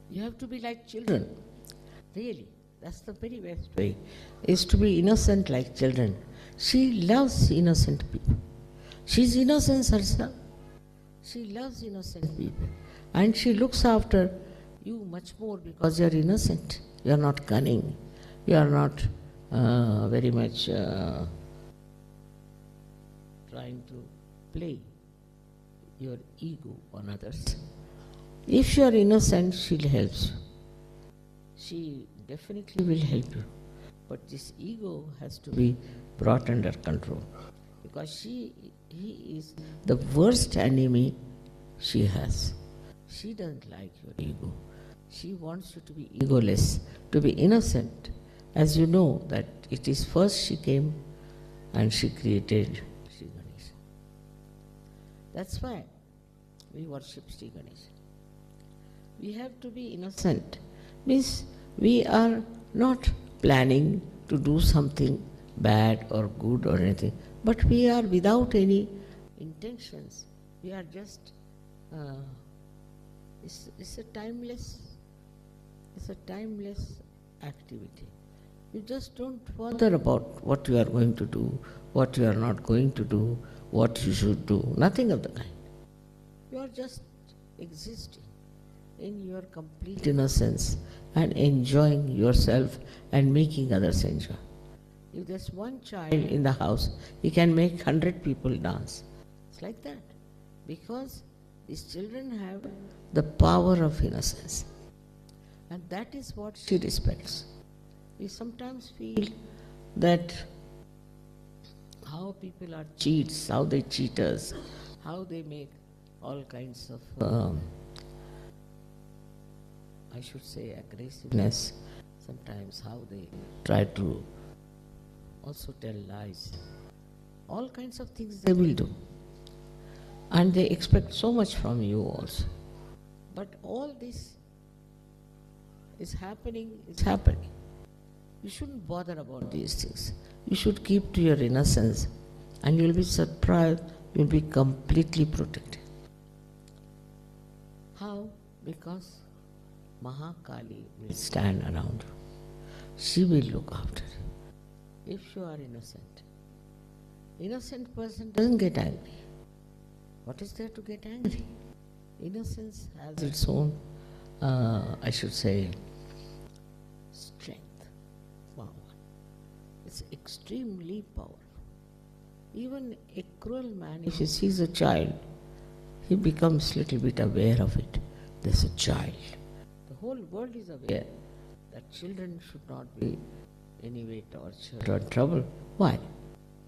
You have to be like children. Really, that's the very best way, is to be innocent like children. She loves innocent people. She's innocence herself. She loves innocent people. And she looks after you much more because you're innocent. You're not cunning. You're not very much trying to play your ego on others. If you are innocent, she'll help you. She definitely will help you. But this ego has to be brought under control, because he is the worst enemy she has. She doesn't like your ego. She wants you to be egoless, to be innocent. As you know that it is first she came and she created Sri Ganesha. That's why we worship Sri Ganesha. We have to be innocent. Means we are not planning to do something bad or good or anything, but we are without any intentions. We are just, it's a timeless activity. You just don't bother about what you are going to do, what you are not going to do, what you should do, nothing of the kind. You are just existing in your complete innocence and enjoying yourself and making others enjoy. If there's one child in the house, he can make 100 people dance. It's like that. Because these children have the power of innocence. And that is what she respects. We sometimes feel that how people are cheats, how they cheat us, how they make all kinds of I should say aggressiveness, sometimes how they try to also tell lies. All kinds of things they will do. And they expect so much from you also. But all this is happening. You shouldn't bother about these things. You should keep to your innocence, and you'll be surprised, you'll be completely protected. How? Because Mahakali will stand around you. She will look after you. If you are innocent. Innocent person doesn't get angry. What is there to get angry? Innocence has its own, I should say, strength, power. It's extremely powerful. Even a cruel man, if he sees a child, he becomes a little bit aware of it. There's a child. The whole world is aware that children should not be any way tortured or trouble. Why?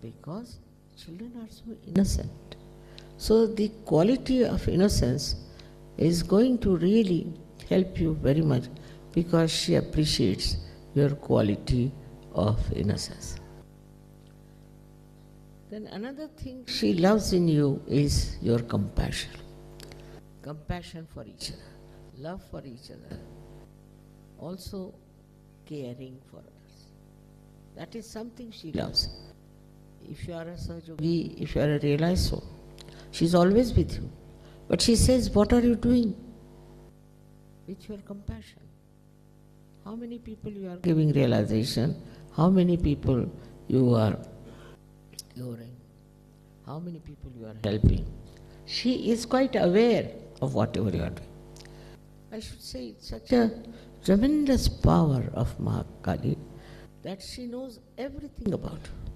Because children are so innocent. So the quality of innocence is going to really help you very much, because she appreciates your quality of innocence. Then another thing she loves in you is your compassion. Compassion for each other, love for each other, also caring for others. That is something she loves. If you are a Sahaj, if you are a realized soul, she is always with you. But she says, what are you doing with your compassion? How many people you are giving realization? How many people you are curing? How many people you are helping? She is quite aware of whatever you are doing. I should say it's such a tremendous power of Mahakali that she knows everything about you.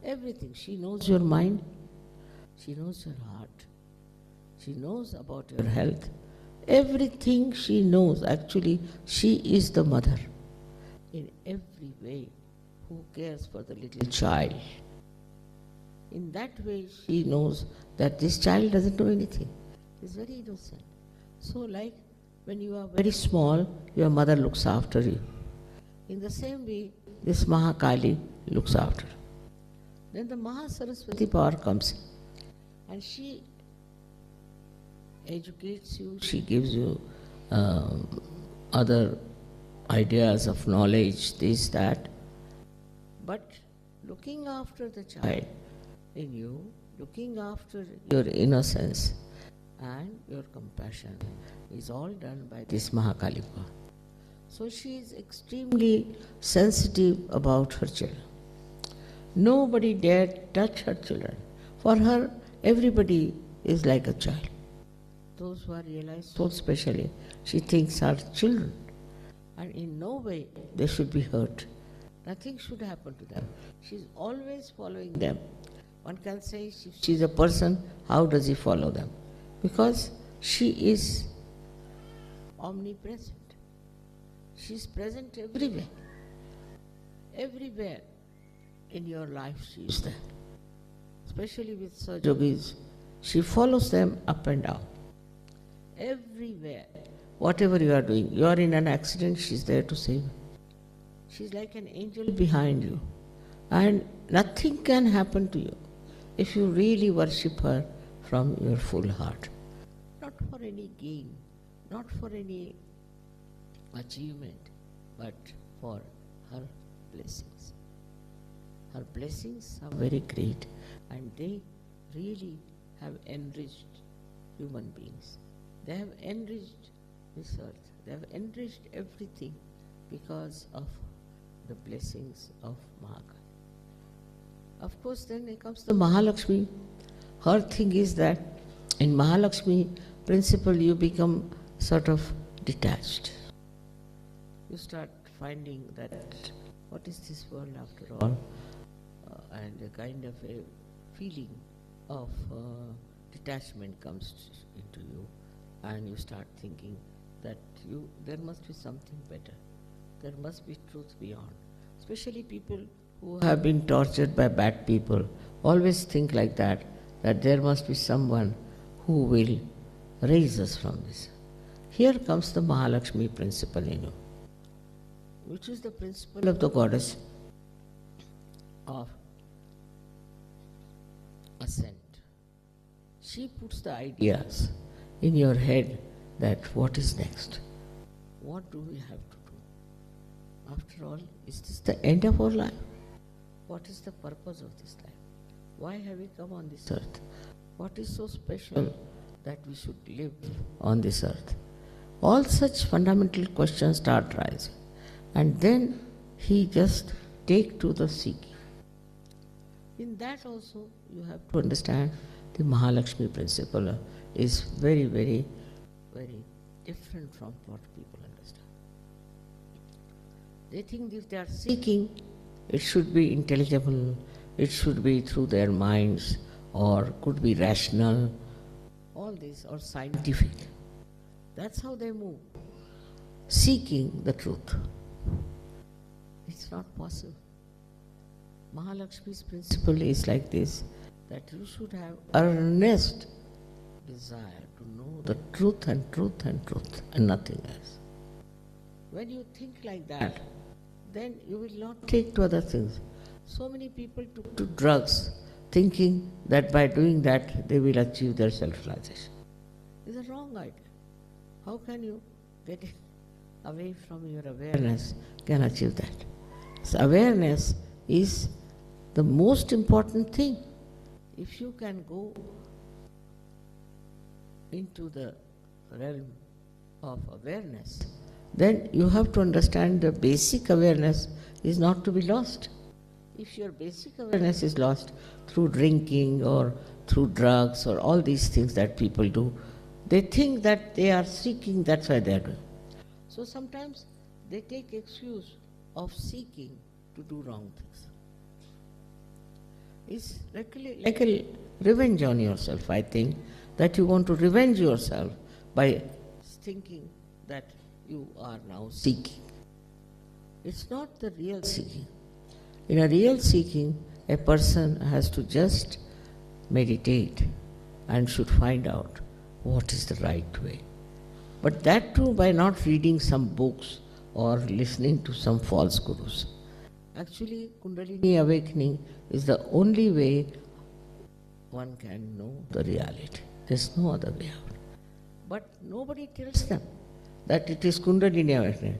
Everything. She knows your mind. She knows your heart. She knows about your health. Everything she knows. Actually, she is the mother in every way who cares for the little child. In that way, she knows that this child doesn't know anything. He's very innocent. So like when you are very small, your mother looks after you. In the same way, this Mahakali looks after you. Then the Mahasaraswati power comes in, and she educates you, she gives you other ideas of knowledge, this, that. But looking after the child in you, looking after your innocence and your compassion is all done by this Mahakali power. So she is extremely sensitive about her children. Nobody dare touch her children. For her, everybody is like a child. Those who are realized souls specially, she thinks are children. And in no way they should be hurt. Nothing should happen to them. She is always following them. One can say, if she is a person, how does he follow them? Because she is omnipresent. She is present everywhere. Everywhere in your life she is there. Especially with Sahaj Yogis, she follows them up and down. Everywhere, whatever you are doing, you are in an accident, she is there to save you. She is like an angel behind you. And nothing can happen to you if you really worship her from your full heart. Not for any gain, not for any achievement, but for her blessings. Her blessings are very great, and they really have enriched human beings. They have enriched this earth. They have enriched everything because of the blessings of Mahakali. Of course, then comes the Mahalakshmi. Her thing is that in Mahalakshmi principle you become sort of detached. You start finding that what is this world after all? And a kind of a feeling of detachment comes into you, and you start thinking that there must be something better. There must be truth beyond. Especially people who have been tortured by bad people always think like that there must be someone who will raise us from this. Here comes the Mahalakshmi principle in you, which is the principle of the goddess of ascent. She puts the ideas in your head that what is next? What do we have to do? After all, is this the end of our life? What is the purpose of this life? Why have we come on this earth? What is so special that we should live on this earth? All such fundamental questions start rising. And then he just take to the seeking. In that also you have to understand the Mahalakshmi principle is very, very, very different from what people understand. They think if they are seeking, it should be intelligible, it should be through their minds, or could be rational, all this, or scientific. That's how they move, seeking the truth. It's not possible. Mahalakshmi's principle is like this, that you should have earnest desire to know the truth and truth and truth and nothing else. When you think like that, then you will not take to other things. So many people took to drugs thinking that by doing that they will achieve their self-realization. It's a wrong idea. How can you get away from your awareness can achieve that? So awareness is the most important thing. If you can go into the realm of awareness, then you have to understand the basic awareness is not to be lost. If your basic awareness is lost through drinking or through drugs or all these things that people do, they think that they are seeking, that's why they are doing. So sometimes they take excuse of seeking to do wrong things. It's like a revenge on yourself, I think, that you want to revenge yourself by thinking that you are now seeking. It's not the real seeking. In a real seeking, a person has to just meditate and should find out what is the right way. But that too by not reading some books or listening to some false gurus. Actually, Kundalini awakening is the only way one can know the reality. There's no other way out. But nobody tells them that it is Kundalini awakening.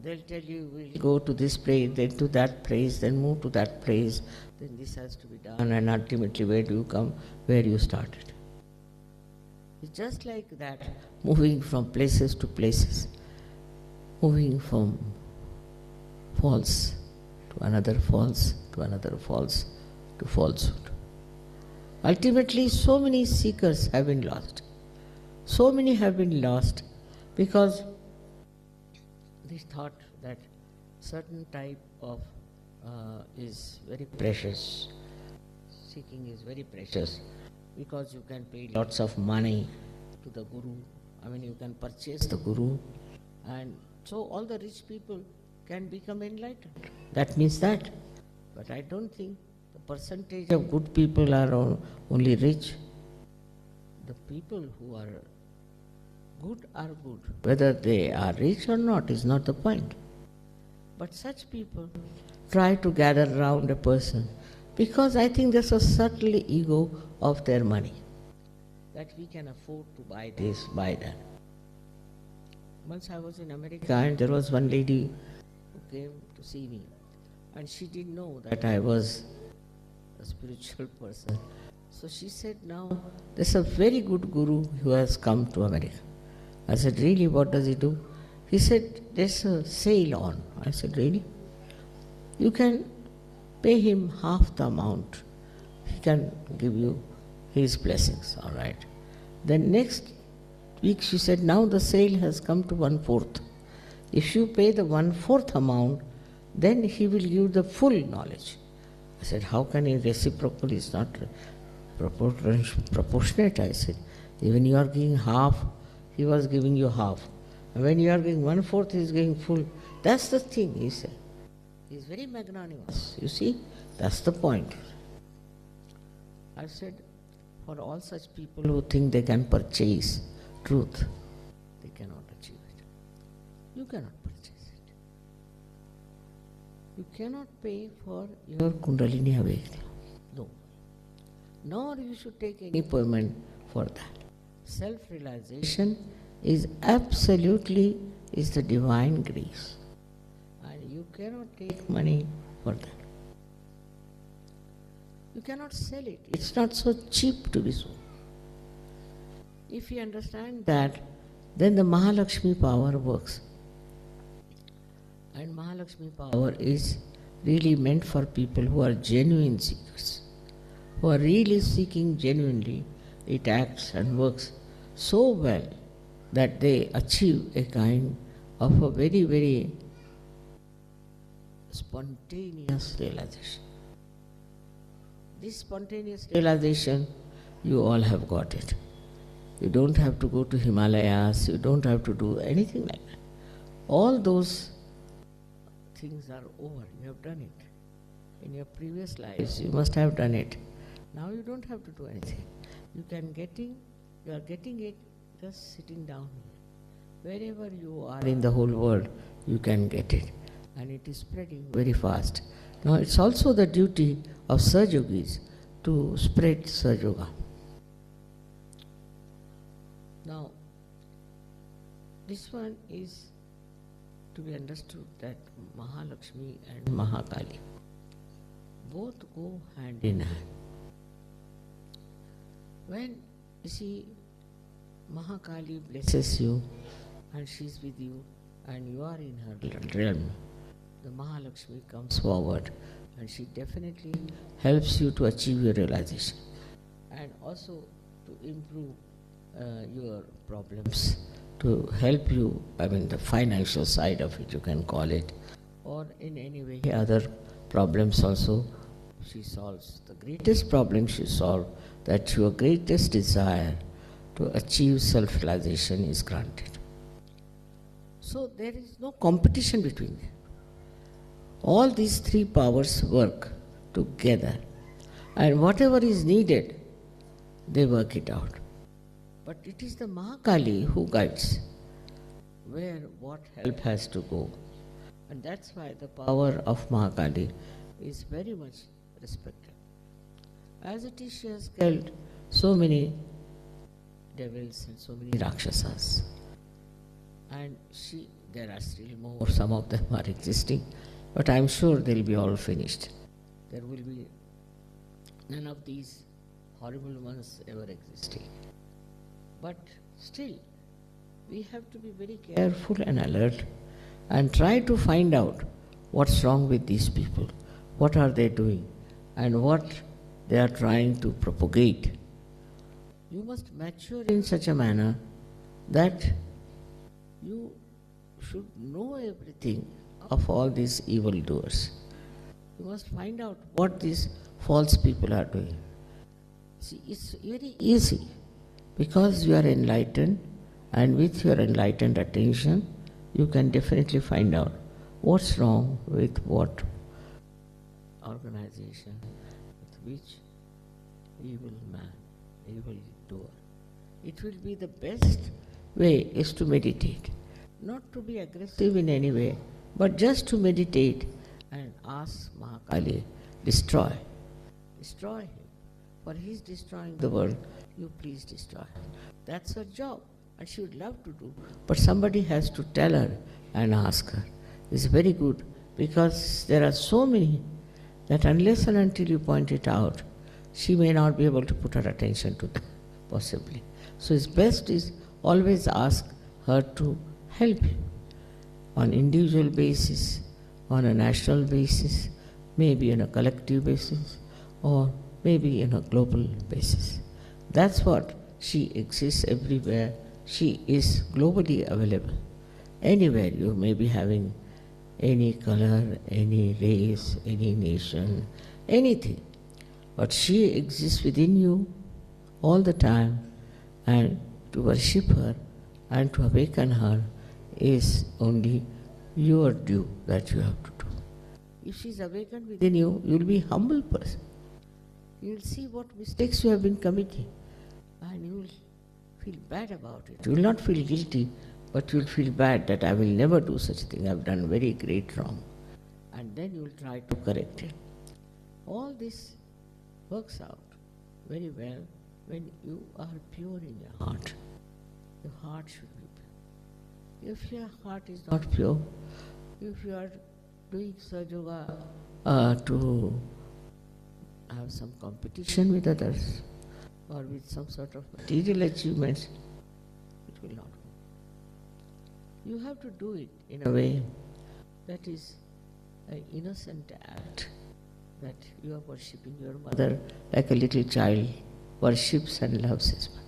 They'll tell you, we'll go to this place, then to that place, then move to that place, then this has to be done, and ultimately where do you come? Where you started. It's just like that, moving from places to places, moving from false to another false, to another false, to falsehood. Ultimately, so many seekers have been lost. So many have been lost because they thought that certain type of is very precious. Seeking is very precious because you can pay lots of money to the guru. I mean, you can purchase the guru, and so all the rich people can become enlightened. That means that. But I don't think the percentage of good people are only rich. The people who are good. Whether they are rich or not is not the point. But such people try to gather around a person because I think there's a subtle ego of their money, that we can afford to buy this, buy that. Once I was in America and there was one lady who came to see me, and she didn't know that I was a spiritual person. So she said, now there's a very good guru who has come to America. I said, really, what does he do? He said, there's a sale on. I said, really? You can pay him half the amount. He can give you his blessings, all right. Then next week she said, now the sale has come to 1/4. If you pay the 1/4 amount, then he will give you the full knowledge. I said, how can he reciprocal? It's not proportionate. I said, even you are giving half, he was giving you half. And when you are giving 1/4, he is giving full. That's the thing, he said. He is very magnanimous. You see, that's the point. I said, for all such people who think they can purchase truth, they cannot achieve it. You cannot purchase it. You cannot pay for your Kundalini awakening. No. Nor you should take any payment for that. Self-realization is absolutely the divine grace. And you cannot take money for that. You cannot sell it. It's not so cheap to be sold. If you understand that, then the Mahalakshmi power works. And Mahalakshmi power is really meant for people who are genuine seekers, who are really seeking genuinely. It acts and works so well that they achieve a kind of a very, very spontaneous realization. This spontaneous realization, you all have got it. You don't have to go to Himalayas, you don't have to do anything like that. All those things are over, you have done it. In your previous lives, you must have done it. Now you don't have to do anything. You are getting it just sitting down here. Wherever you are in the whole world, you can get it. And it is spreading very fast. Now it's also the duty of Sahajogis to spread Sahajoga. Now, this one is to be understood that Mahalakshmi and Mahakali both go hand in hand. When you see Mahakali blesses you and she is with you and you are in her realm, the Mahalakshmi comes forward and she definitely helps you to achieve your realization and also to improve your problems, to help you, the financial side of it you can call it, or in any way other problems also she solves. The greatest problem she solves, that your greatest desire to achieve self-realization is granted. So there is no competition between them. All these three powers work together and whatever is needed, they work it out. But it is the Mahakali who guides where what help has to go. And that's why the power of Mahakali is very much respected. As it is, she has killed so many devils and so many Rakshasas. And there are still more, some of them are existing, but I'm sure they'll be all finished. There will be none of these horrible ones ever existing. But still, we have to be very careful and alert and try to find out what's wrong with these people, what are they doing, and what they are trying to propagate. You must mature in such a manner that you should know everything of all these evildoers. You must find out what these false people are doing. See, it's very easy because you are enlightened, and with your enlightened attention, you can definitely find out what's wrong with what organization, with which evil man, evil doer. It will be the best way is to meditate. Not to be aggressive in any way, but just to meditate and ask Mahakali, destroy him. For he is destroying the world, you please destroy him. That's her job, and she would love to do. But somebody has to tell her and ask her. It's very good, because there are so many that unless and until you point it out, she may not be able to put her attention to them, possibly. So it's best is always ask her to help you on individual basis, on a national basis, maybe on a collective basis, or maybe on a global basis. That's what she exists everywhere. She is globally available. Anywhere you may be having any color, any race, any nation, anything. But she exists within you all the time, and to worship her and to awaken her is only your due that you have to do. If she is awakened within you, you will be a humble person. You will see what mistakes you have been committing, and you will feel bad about it. You will not feel guilty, but you will feel bad that I will never do such a thing. I have done very great wrong. And then you will try to correct it. All this works out very well when you are pure in your heart. Your heart should be pure. If your heart is not pure, if you are doing Sahajoga to have some competition with others or with some sort of material achievements, it will not work. You have to do it in a way that is an innocent act, that you are worshipping your mother like a little child worships and loves his mother.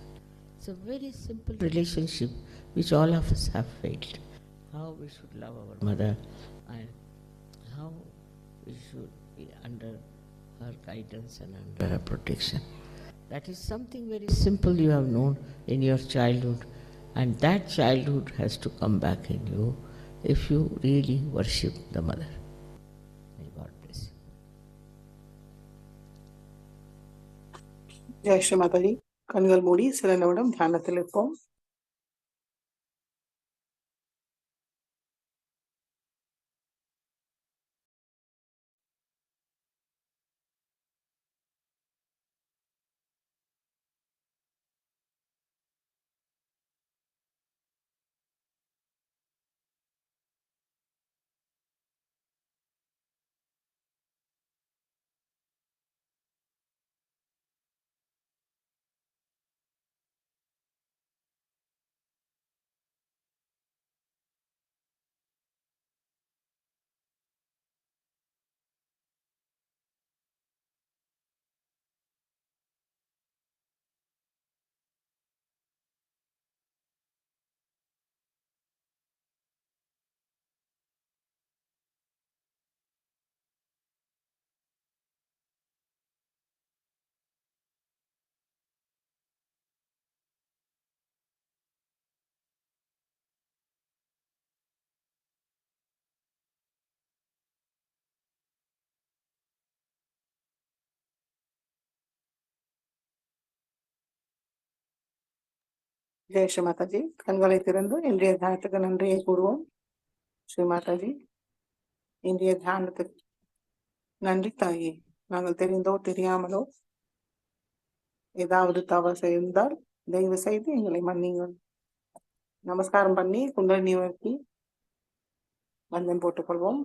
It's a very simple relationship which all of us have failed. How we should love our mother and how we should be under her guidance and under her protection. That is something very simple you have known in your childhood, and that childhood has to come back in you if you really worship the mother. May God bless you. Jai Sri Mataji. கண்கள் மூடி சில நிமிடம் தியானத்தில் இருப்போம். ஜெய் ஸ்ரீ மாதாஜி. கண்களை திறந்து இன்றைய தியானத்துக்கு நன்றியை கூறுவோம். ஸ்ரீ மாதாஜி, இன்றைய தியானத்துக்கு நன்றி தாயே. நாங்கள் தெரிந்தோ தெரியாமலோ ஏதாவது தவறு செய்தால் தயவு செய்து எங்களை மன்னிங்கள். நமஸ்காரம் பண்ணி குண்டலினி நிவர்த்தி பந்தம் போட்டுக்கொள்வோம்.